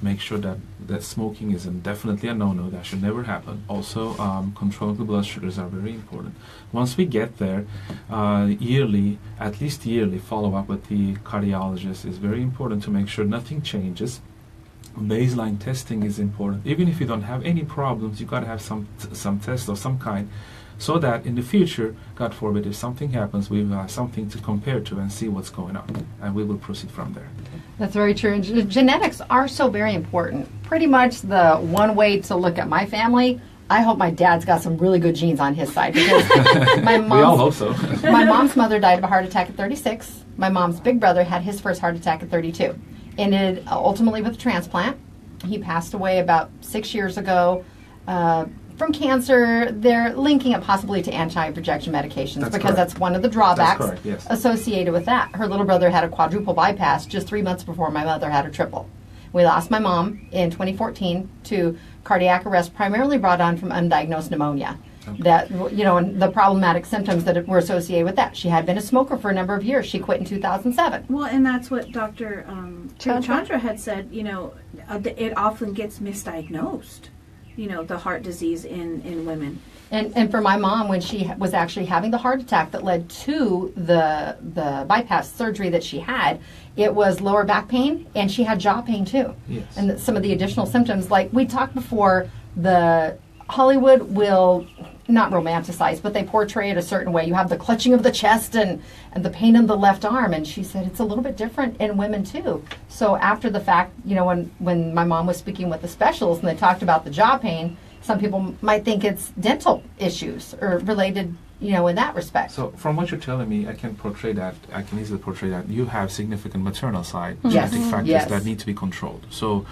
Make sure that smoking is definitely a no-no. That should never happen. Also, controlling the blood sugars are very important. Once we get there, at least yearly follow-up with the cardiologist is very important to make sure nothing changes. Baseline testing is important. Even if you don't have any problems, you got to have some test of some kind, so that in the future, God forbid, if something happens, we will have something to compare to and see what's going on, and we will proceed from there. That's very true. And genetics are so very important. Pretty much the one way to look at my family, I hope my dad's got some really good genes on his side, because We all hope so. my mom's mother died of a heart attack at 36. My mom's big brother had his first heart attack at 32. Ended ultimately with a transplant. He passed away about 6 years ago from cancer. They're linking it possibly to anti-rejection medications, That's because correct. that's one of the drawbacks That's correct, yes. associated with that. Her little brother had a quadruple bypass just 3 months before my mother had a triple. We lost my mom in 2014 to cardiac arrest, primarily brought on from undiagnosed pneumonia. Okay. That, and the problematic symptoms that were associated with that. She had been a smoker for a number of years. She quit in 2007. Well, and that's what Dr. Chandra? Chandra had said, it often gets misdiagnosed. the heart disease in women. And for my mom, when she was actually having the heart attack that led to the bypass surgery that she had, it was lower back pain, and she had jaw pain too. Yes. And some of the additional symptoms, like we talked before, the Hollywood will not romanticize, but they portray it a certain way. You have the clutching of the chest and the pain in the left arm, and she said it's a little bit different in women too. So after the fact, when my mom was speaking with the specialists and they talked about the jaw pain, some people might think it's dental issues or related, in that respect. So from what you're telling me, I can easily portray that you have significant maternal side Yes. genetic factors Yes. that need to be controlled. So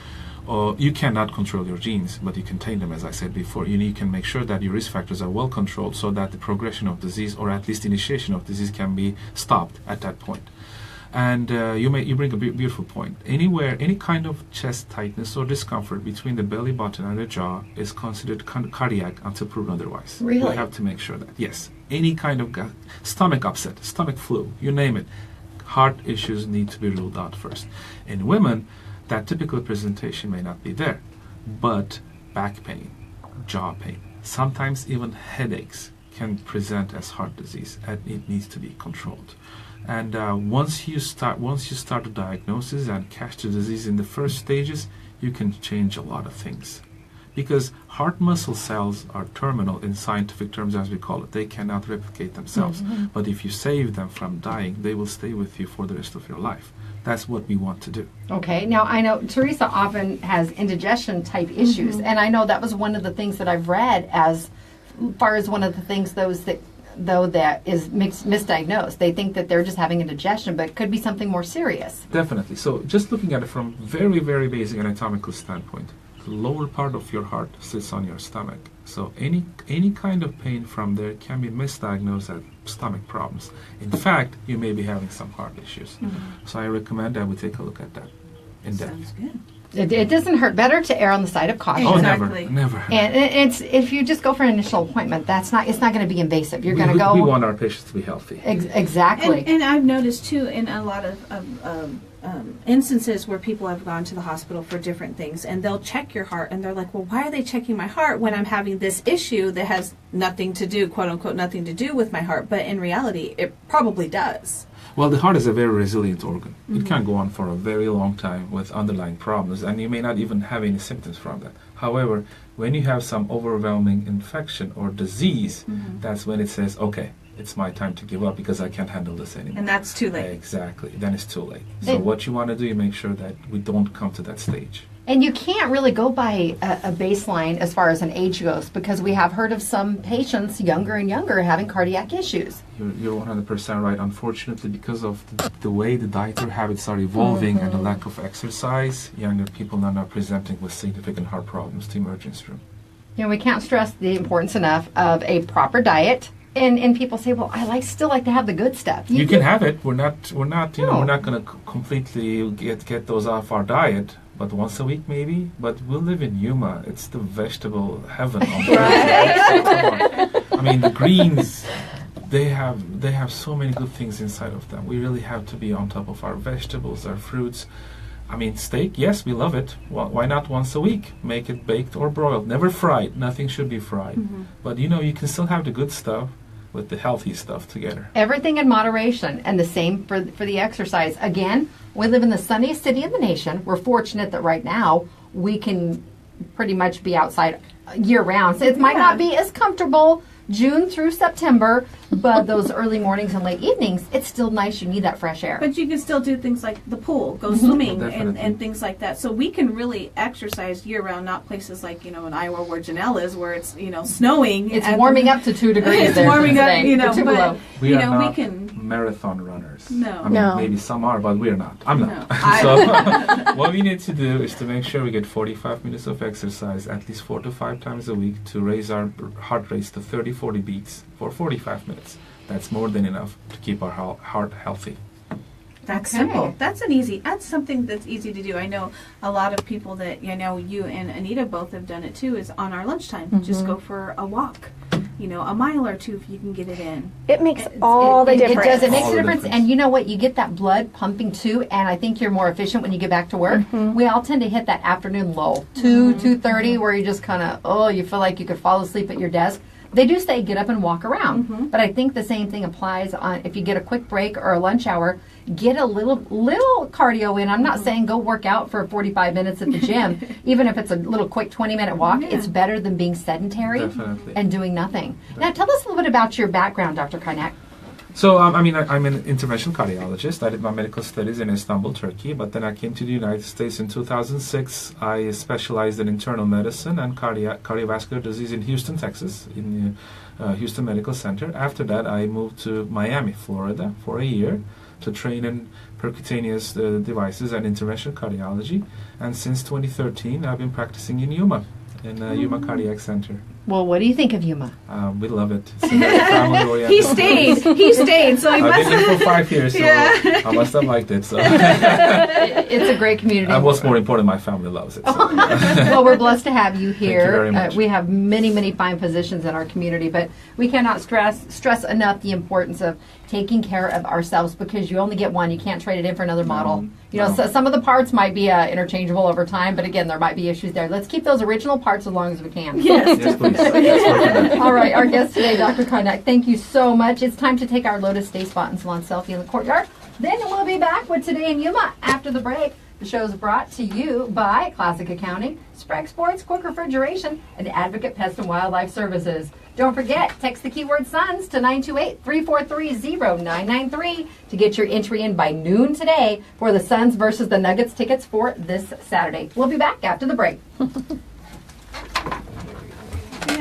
you cannot control your genes, but you contain them, as I said before. You can make sure that your risk factors are well controlled so that the progression of disease, or at least initiation of disease, can be stopped at that point. And you bring a beautiful point. Any kind of chest tightness or discomfort between the belly button and the jaw is considered cardiac until proven otherwise. Really? We have to make sure that, yes, any kind of stomach upset, stomach flu, you name it, heart issues need to be ruled out first. In women, that typical presentation may not be there, but back pain, jaw pain, sometimes even headaches can present as heart disease, and it needs to be controlled. And once you start the diagnosis and catch the disease in the first stages, you can change a lot of things. Because heart muscle cells are terminal in scientific terms, as we call it. They cannot replicate themselves. But if you save them from dying, they will stay with you for the rest of your life. That's what we want to do. Okay, now I know Teresa often has indigestion type issues, and I know that was one of the things that I've read as far as one of the things that is misdiagnosed. They think that they're just having indigestion, but it could be something more serious. Definitely. So just looking at it from very, very basic anatomical standpoint, the lower part of your heart sits on your stomach. So any kind of pain from there can be misdiagnosed as stomach problems. In fact, you may be having some heart issues. So I recommend that we take a look at that in depth. Sounds good. It doesn't hurt. Better to err on the side of caution. Oh, Exactly. never. And it's if you just go for an initial appointment, it's not going to be invasive. You're going to go. We want our patients to be healthy. Exactly. And I've noticed too in a lot of instances where people have gone to the hospital for different things, and they'll check your heart, and they're like, well, why are they checking my heart when I'm having this issue that has nothing to do, quote unquote, nothing to do with my heart? But in reality, it probably does. Well, the heart is a very resilient organ. It can go on for a very long time with underlying problems, and you may not even have any symptoms from that. However, when you have some overwhelming infection or disease, that's when it says, okay, it's my time to give up because I can't handle this anymore. And that's too late. Exactly. Then it's too late. So what you want to do, you make sure that we don't come to that stage. And you can't really go by a baseline as far as an age goes, because we have heard of some patients younger and younger having cardiac issues. You're 100% right. Unfortunately, because of the way the dietary habits are evolving and the lack of exercise, younger people are now presenting with significant heart problems to emergency room. We can't stress the importance enough of a proper diet. And people say, well, I still like to have the good stuff. You can have it. We're not we're not going to completely get those off our diet. But once a week, maybe. But we live in Yuma. It's the vegetable heaven on earth. Right? So, come on. I mean, the greens, they have so many good things inside of them. We really have to be on top of our vegetables, our fruits. I mean, steak, yes, we love it. Well, why not once a week? Make it baked or broiled. Never fried. Nothing should be fried. But, you can still have the good stuff with the healthy stuff together. Everything in moderation, and the same for the exercise. Again, we live in the sunniest city in the nation. We're fortunate that right now we can pretty much be outside year-round. So it might not be as comfortable June through September, but those early mornings and late evenings, it's still nice. You need that fresh air. But you can still do things like the pool, go swimming, Definitely. and things like that. So we can really exercise year-round, not places like, in Iowa where Janelle is, where it's, snowing. It's warming up to 2 degrees It's there warming up, today. Or 2 but, below. We are we not can... marathon runners. No. I mean, No. maybe some are, but we're not. I'm not. No. So what we need to do is to make sure we get 45 minutes of exercise at least 4 to 5 times a week to raise our heart rates to 30-40 beats for 45 minutes. That's more than enough to keep our heart healthy. That's Okay. simple. That's something that's easy to do. I know a lot of people that, you and Anita both have done it too, is on our lunchtime. Just go for a walk. a mile or two if you can get it in. It makes all the difference. It does. It makes All a the difference. difference. And you know what? You get that blood pumping too, and I think you're more efficient when you get back to work. We all tend to hit that afternoon low, 2:30, where you just kind of, you feel like you could fall asleep at your desk. They do say get up and walk around, but I think the same thing applies on if you get a quick break or a lunch hour. Get a little cardio in. I'm not saying go work out for 45 minutes at the gym. Even if it's a little quick 20-minute walk, it's better than being sedentary Definitely. and doing nothing. Now, tell us a little bit about your background, Dr. Kaynak. So, I'm an interventional cardiologist. I did my medical studies in Istanbul, Turkey, but then I came to the United States in 2006. I specialized in internal medicine and cardiovascular disease in Houston, Texas, in the Houston Medical Center. After that, I moved to Miami, Florida, for a year to train in percutaneous devices and interventional cardiology. And since 2013, I've been practicing in Yuma, in Yuma Cardiac Center. Well, what do you think of Yuma? We love it. It's a very family-oriented. He stayed, so he I've must been here for 5 years, so Yeah. I must have liked it. So. It's a great community. And what's more important, my family loves it. So. Well, we're blessed to have you here. Thank you very much. We have many, many fine physicians in our community, but we cannot stress enough the importance of taking care of ourselves because you only get one. You can't trade it in for another model. No. So some of the parts might be interchangeable over time, but again, there might be issues there. Let's keep those original parts as long as we can. Yes. Yes, please. Let's work on that. All right, our guest today, Dr. Kaynak, thank you so much. It's time to take our Lotus Day Spot and Salon selfie in the courtyard. Then we'll be back with Today in Yuma after the break. The show is brought to you by Classic Accounting, Sprague Sports, Quick Refrigeration, and Advocate Pest and Wildlife Services. Don't forget, text the keyword SUNS to 928-343-0993 to get your entry in by noon today for the Suns versus the Nuggets tickets for this Saturday. We'll be back after the break.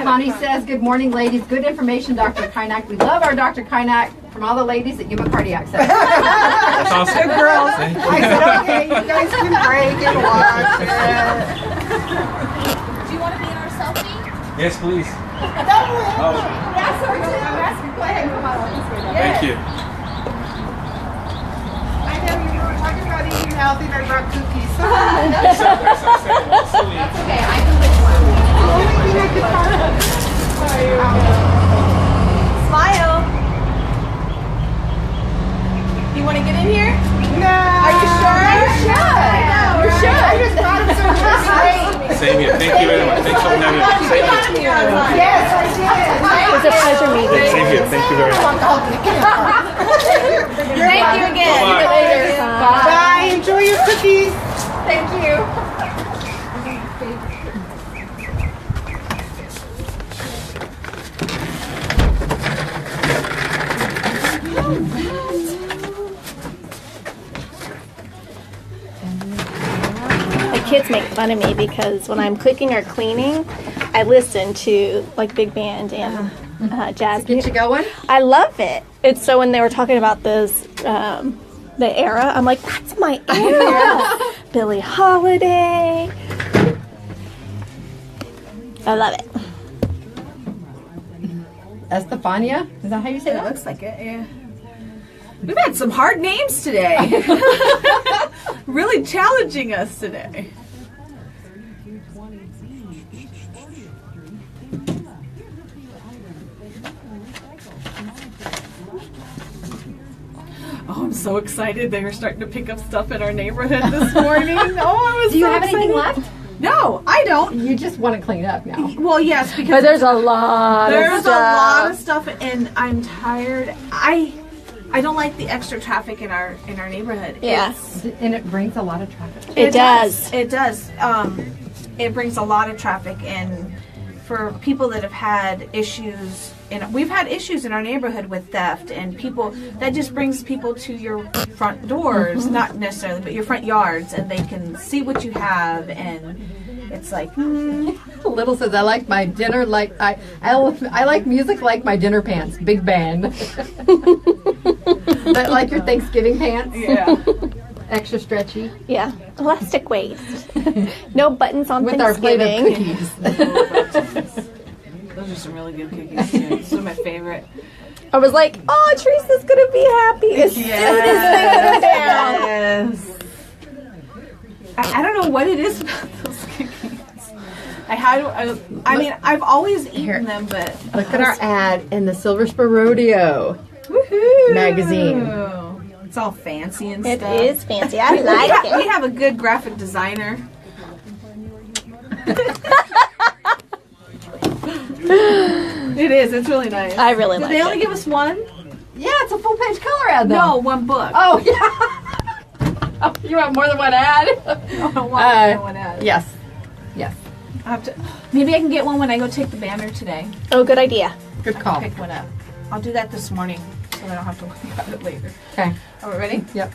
Connie says, good morning, ladies. Good information, Dr. Kaynak. We love our Dr. Kaynak from all the ladies at Yuma Cardiac Center. That's awesome. Good girls. Thank you. I said, okay, you guys can break and watch. Do you want to be in our selfie? Yes, please. That's her too. I'm asking. Go ahead, come on. Thank you. I know you were talking about eating healthy, and I brought cookies. That's okay. I can lick one. Smile. You want to get in here? No. Are you sure? You should. I just brought him some great. Same here. Thank you very much. Thanks for having me. Same here. Yes, I did. It was a pleasure meeting you. Same here. Thank you very much. Thank you again. Bye-bye. Bye. Enjoy your cookies. Thank you. My kids make fun of me because when I'm cooking or cleaning, I listen to like big band and jazz Get you music. going? I love it. It's so when they were talking about this, the era, I'm like, that's my era. Billie Holiday. I love it. Estefania? Is that how you say It that? looks like it, yeah. We've had some hard names today. Really challenging us today. Oh, I'm so excited. They were starting to pick up stuff in our neighborhood this morning. Oh, I was Do you so have anything excited. left? No, I don't. You just want to clean up now. Well, yes, because But there's a lot of there's stuff. a lot of stuff, and I'm tired. I don't like the extra traffic in our neighborhood. Yeah. And it brings a lot of traffic. It does. It does. It brings a lot of traffic, and for people that have had issues, and we've had issues in our neighborhood with theft and people. That just brings people to your front doors, not necessarily, but your front yards, and they can see what you have, and it's like. Little says, I like my dinner like I like music like my dinner pants. Big band. But like your Thanksgiving pants. Yeah. Extra stretchy. Yeah. Elastic waist. No buttons on With our plate of Thanksgiving. cookies. Those are some really good cookies too. Those are my favorite. I was like, oh, Teresa's going to be happy as soon as they go down. Yes. I don't know what it is about those cookies. I mean, I've always eaten them, but Look at our ad in the Silver Spur Rodeo magazine. Ooh, it's all fancy and It stuff. is fancy. I like We it. have a good graphic designer. It is. It's really nice. I really Did like they only it. give us one? Yeah, it's a full page color ad though. No, one book. Oh, yeah. Oh, you want more than one ad? One ad. Yes. Yes. I have to. Maybe I can get one when I go take the banner today. Oh, good idea. Good call. Pick one up. I'll do that this morning, so I don't have to worry about it later. Okay. Are we ready? Yep.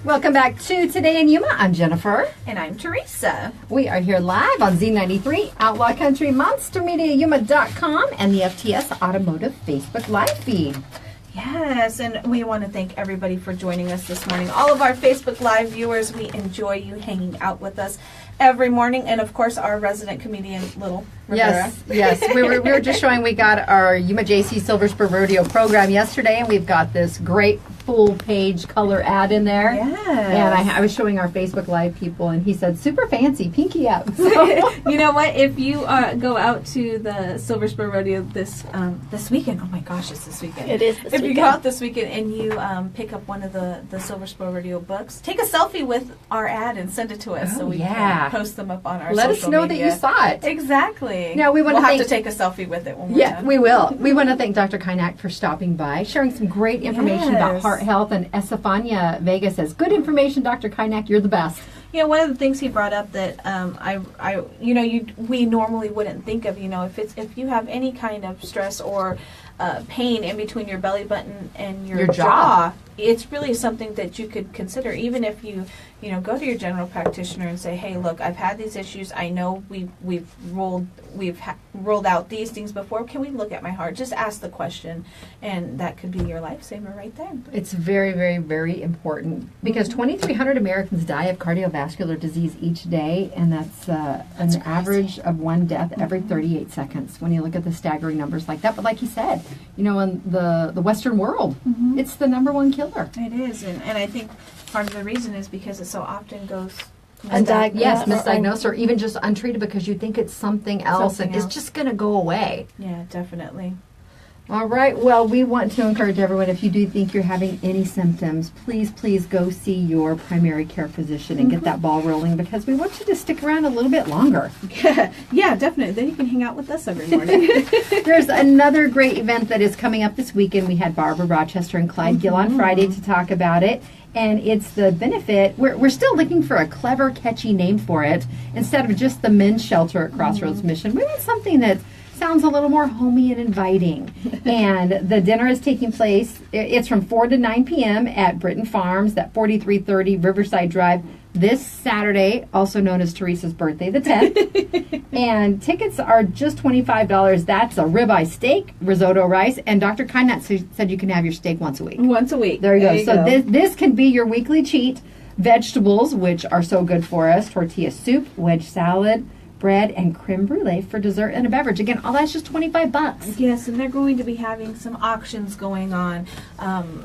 Welcome back to Today in Yuma. I'm Jennifer. And I'm Teresa. We are here live on Z93, Outlaw Country, MonsterMediaYuma.com, and the FTS Automotive Facebook Live feed. Yes, and we want to thank everybody for joining us this morning. All of our Facebook Live viewers, we enjoy you hanging out with us every morning, and of course our resident comedian, Little Rivera. Yes. We were just showing we got our Yuma JC Silver Spur Rodeo program yesterday, and we've got this great full page color ad in there. Yes. And I was showing our Facebook Live people, and he said, super fancy, pinky up. So, You know what? If you go out to the Silver Spur Rodeo this weekend, oh my gosh, it's this weekend. It is this If you go weekend. out this weekend and you pick up one of the Silver Spur Rodeo books, take a selfie with our ad and send it to us so we yeah. can post them up on our let social us know media. that you saw it. Exactly. Now, we wanna we'll have thank- to take a selfie with it when we're Yeah, done. we will. We want to thank Dr. Kaynak for stopping by, sharing some great information about Yes. heart health. And Estefania Vega says, good information, Dr. Kaynak, you're the best. You know, one of the things he brought up that we normally wouldn't think of. You know, if you have any kind of stress or pain in between your belly button and your jaw, it's really something that you could consider. Even if you go to your general practitioner and say, hey, look, I've had these issues. I know we've ruled out these things before. Can we look at my heart? Just ask the question, and that could be your lifesaver right there. It's very, very, very important because 2,300 Americans die of cardiovascular disease each day, and that's an average of one death every 38 seconds when you look at the staggering numbers like that. But like he said, in the Western world, it's the number one killer. It is, and I think part of the reason is because it so often goes Undiagnosed. Yes, Yeah. misdiagnosed or even just untreated because you think it's something else Something and else. it's just going to go away. Yeah, definitely. All right. Well, we want to encourage everyone, if you do think you're having any symptoms, please go see your primary care physician and get that ball rolling because we want you to stick around a little bit longer. Yeah, definitely. Then you can hang out with us every morning. There's another great event that is coming up this weekend. We had Barbara Rochester and Clyde Gill on Friday to talk about it. And it's the benefit. We're still looking for a clever, catchy name for it. Instead of just the men's shelter at Crossroads Mission, we want something that sounds a little more homey and inviting. And the dinner is taking place, it's from 4 to 9 p.m. at Britton Farms, at 4330 Riverside Drive, this Saturday, also known as Teresa's birthday, the 10th. And tickets are just $25. That's a ribeye steak, risotto rice, and Dr. Kaynak said you can have your steak once a week. Once a week. There you go. This can be your weekly cheat. Vegetables, which are so good for us, tortilla soup, wedge salad, bread, and creme brulee for dessert and a beverage. Again, all that's just $25. Yes, and they're going to be having some auctions going on.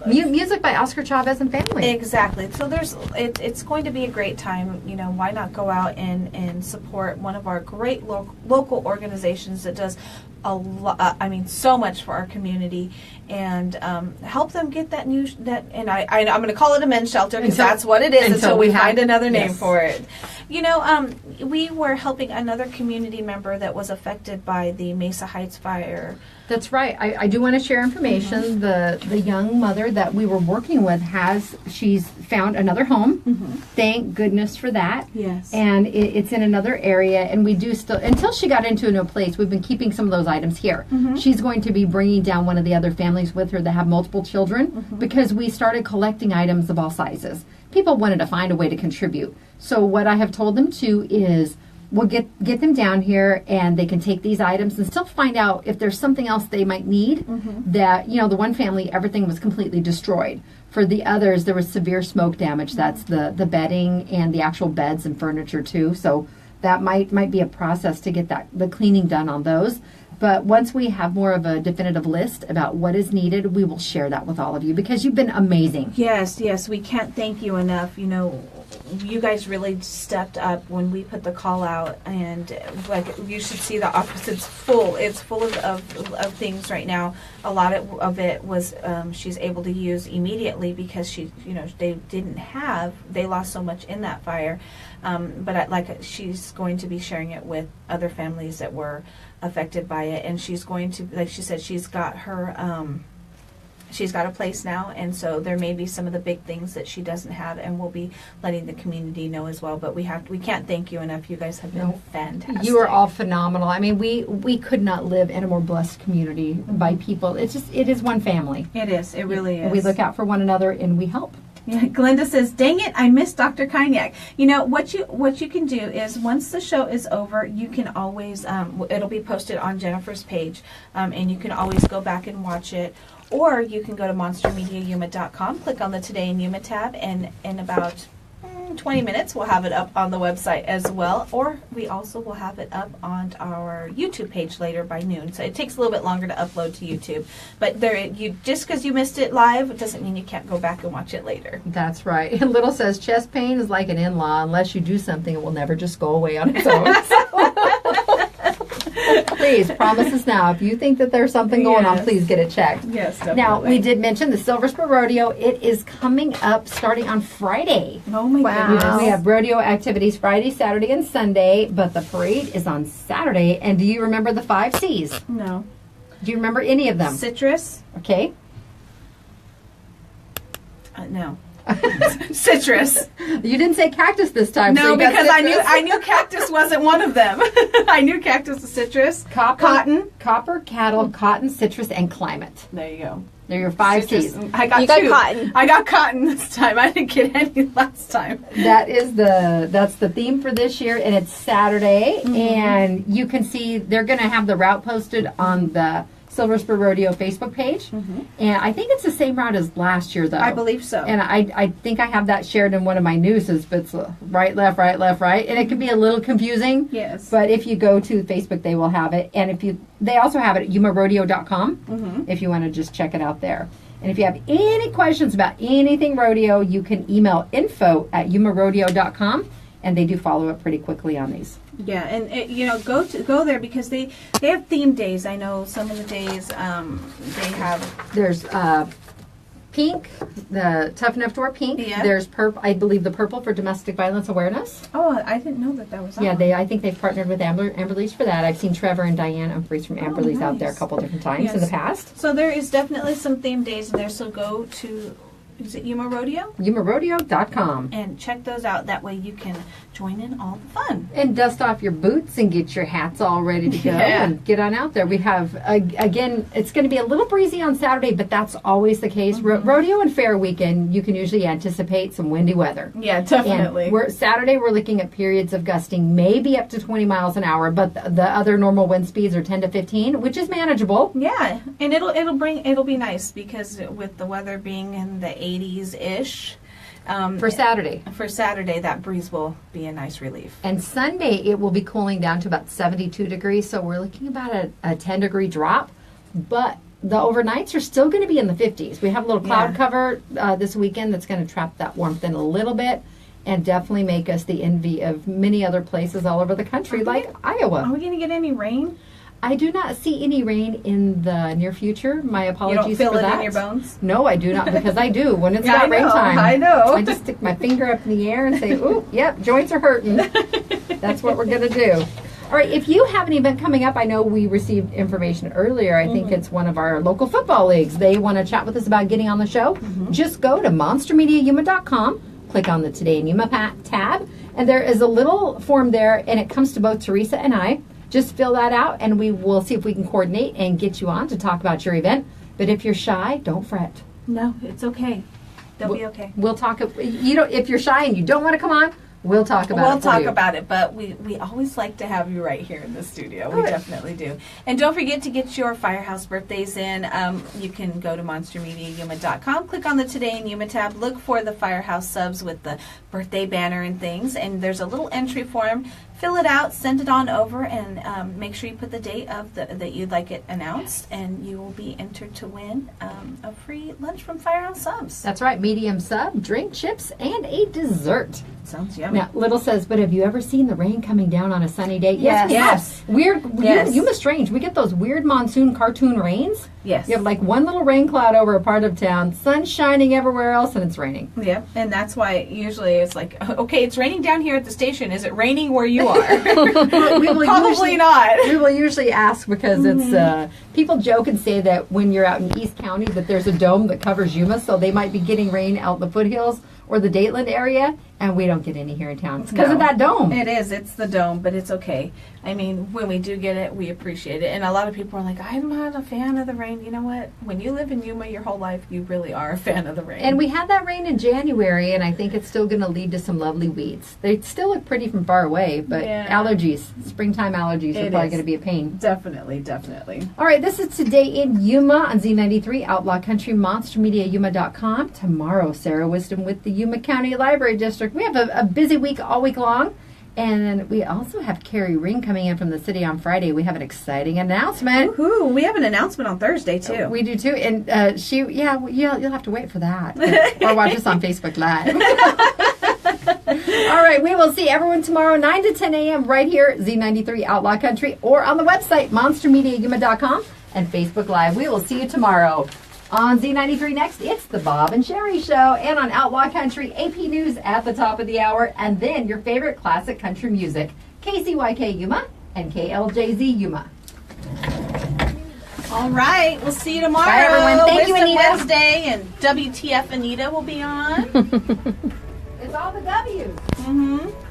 Music by Oscar Chavez and family. Exactly. So it's going to be a great time. You know, why not go out and support one of our great local organizations that does a lot. So much for our community, and help them get that new And I'm going to call it a men's shelter because that's what it is until we find another name for it. You know, we were helping another community member that was affected by the Mesa Heights fire. That's right. I do want to share information. The young mother that we were working with she's found another home. Thank goodness for that. Yes. And it's in another area, and we do still, until she got into a new place, we've been keeping some of those items here. She's going to be bringing down one of the other families with her that have multiple children because we started collecting items of all sizes. People wanted to find a way to contribute. So what I have told them to is, we'll get them down here and they can take these items and still find out if there's something else they might need. That, the one family, everything was completely destroyed. For the others, there was severe smoke damage. That's the bedding and the actual beds and furniture too. So that might be a process to get the cleaning done on those. But once we have more of a definitive list about what is needed, we will share that with all of you because you've been amazing. Yes, we can't thank you enough. You know, you guys really stepped up when we put the call out, and like you should see the office. It's full. It's full of things right now. A lot of it was she's able to use immediately because they lost so much in that fire. But she's going to be sharing it with other families that were affected by it, and she's going to, like she said, she's got a place now, and so there may be some of the big things that she doesn't have, and we'll be letting the community know as well. But we can't thank you enough. You guys have been fantastic. You are all phenomenal. I mean, we could not live in a more blessed community by people. It is one family. It is. It really is. We look out for one another and we help. Yeah, Glenda says, "Dang it, I missed Dr. Kaynak." You know what you can do is once the show is over, you can always it'll be posted on Jennifer's page, and you can always go back and watch it, or you can go to monstermediayuma.com, click on the Today in Yuma tab, and in about 20 minutes we'll have it up on the website as well, or we also will have it up on our YouTube page later by noon. So it takes a little bit longer to upload to YouTube, but just because you missed it live, it doesn't mean you can't go back and watch it later. That's right. And Little says chest pain is like an in-law. Unless you do something, it will never just go away on its own. Please promise us now. If you think that there's something going on, please get it checked. Yes, definitely. Now, we did mention the Silver Spur Rodeo. It is coming up starting on Friday. Oh my goodness. We have rodeo activities Friday, Saturday, and Sunday, but the parade is on Saturday. And do you remember the 5 C's? No. Do you remember any of them? Citrus? Okay. No. Citrus. You didn't say cactus this time. No, so because I knew cactus wasn't one of them. I knew cactus was citrus. Cotton, cattle, cotton, citrus, and climate. There you go. They're your 5 Citrus. C's. I got You got two. cotton. I got cotton this time. I didn't get any last time. That's the theme for this year, and it's Saturday. And you can see they're going to have the route posted on the Silver Spur Rodeo Facebook page. And I think it's the same route as last year, though. I believe so. And I think I have that shared in one of my newses, but it's right, left, right, left, right. And it can be a little confusing. Yes. But if you go to Facebook, they will have it. And they also have it at yumarodeo.com if you want to just check it out there. And if you have any questions about anything rodeo, you can email info@yumarodeo.com, and they do follow up pretty quickly on these. Yeah, and go there because they have themed days. I know some of the days they have. There's pink, the Tough Enough to Wear pink. Yeah. There's purple. I believe the purple for domestic violence awareness. Oh, I didn't know that was on. Yeah, I think they've partnered with Amberleys for that. I've seen Trevor and Diane Humphreys from Amberleys out there a couple different times in the past. So there is definitely some themed days in there. So go to. Is it Yuma Rodeo? yumarodeo.com. And check those out. That way you can join in all the fun. And dust off your boots and get your hats all ready to go and get on out there. We have, again, it's going to be a little breezy on Saturday, but that's always the case. Rodeo and fair weekend, you can usually anticipate some windy weather. Yeah, definitely. And Saturday, we're looking at periods of gusting maybe up to 20 miles an hour, but the other normal wind speeds are 10 to 15, which is manageable. Yeah, and it'll be nice because with the weather being in the 80s-ish. For Saturday. For Saturday, that breeze will be a nice relief. And Sunday, it will be cooling down to about 72 degrees, so we're looking about a 10-degree drop. But the overnights are still going to be in the 50s. We have a little cloud cover this weekend that's going to trap that warmth in a little bit and definitely make us the envy of many other places all over the country, like Iowa. Are we going to get any rain? I do not see any rain in the near future. My apologies you don't feel for it that. in your bones? No, I do not, because I do. When it's not rain time, I know. I just stick my finger up in the air and say, ooh, yep, joints are hurting. That's what we're going to do. All right, if you have an event coming up, I know we received information earlier. I think it's one of our local football leagues. They want to chat with us about getting on the show. Just go to monstermediayuma.com, click on the Today in Yuma tab, and there is a little form there, and it comes to both Teresa and I. Just fill that out, and we will see if we can coordinate and get you on to talk about your event. But if you're shy, don't fret. No, it's okay. They'll be okay. We'll talk. If you're shy and you don't want to come on, we'll talk about it. We'll talk about it, but we always like to have you right here in the studio. We definitely do. And don't forget to get your Firehouse birthdays in. You can go to monstermediayuma.com, click on the Today in Yuma tab, look for the Firehouse subs with the birthday banner and things, and there's a little entry form fill it out, send it on over, and make sure you put the date of that you'd like it announced, and you will be entered to win a free lunch from Firehouse Subs. That's right, medium sub, drink, chips, and a dessert. Sounds yummy. Now, Little says, but have you ever seen the rain coming down on a sunny day? Yes. we Yes. have. Weird. Yes. Yuma's strange. We get those weird monsoon cartoon rains. Yes. You have like one little rain cloud over a part of town, sun shining everywhere else, and it's raining. Yep, and that's why usually it's like, okay, it's raining down here at the station. Is it raining where you are? Probably not. We will usually ask because it's people joke and say that when you're out in East County that there's a dome that covers Yuma, so they might be getting rain out in the foothills or the Dateland area, and we don't get any here in town. It's because of that dome. It is. It's the dome, but it's okay. I mean, when we do get it, we appreciate it. And a lot of people are like, I'm not a fan of the rain. You know what? When you live in Yuma your whole life, you really are a fan of the rain. And we had that rain in January, and I think it's still going to lead to some lovely weeds. They still look pretty from far away, but allergies, springtime allergies are probably going to be a pain. Definitely, definitely. All right, this is Today in Yuma on Z93, Outlaw Country, MonsterMediaYuma.com. Tomorrow, Sarah Wisdom with the Yuma County Library District. We have a busy week all week long. And we also have Carrie Ring coming in from the city on Friday. We have an exciting announcement. Ooh, we have an announcement on Thursday, too. We do, too. And you'll have to wait for that. Or watch us on Facebook Live. All right, we will see everyone tomorrow, 9 to 10 a.m. right here, Z93 Outlaw Country, or on the website, MonsterMediaYuma.com and Facebook Live. We will see you tomorrow. On Z93 next, it's the Bob and Sherry Show. And on Outlaw Country, AP News at the top of the hour. And then your favorite classic country music, KCYK Yuma and KLJZ Yuma. All right, we'll see you tomorrow. Bye, everyone. Thank you, Wisdom Anita. Wednesday, and WTF Anita will be on. It's all the W's. Mm-hmm.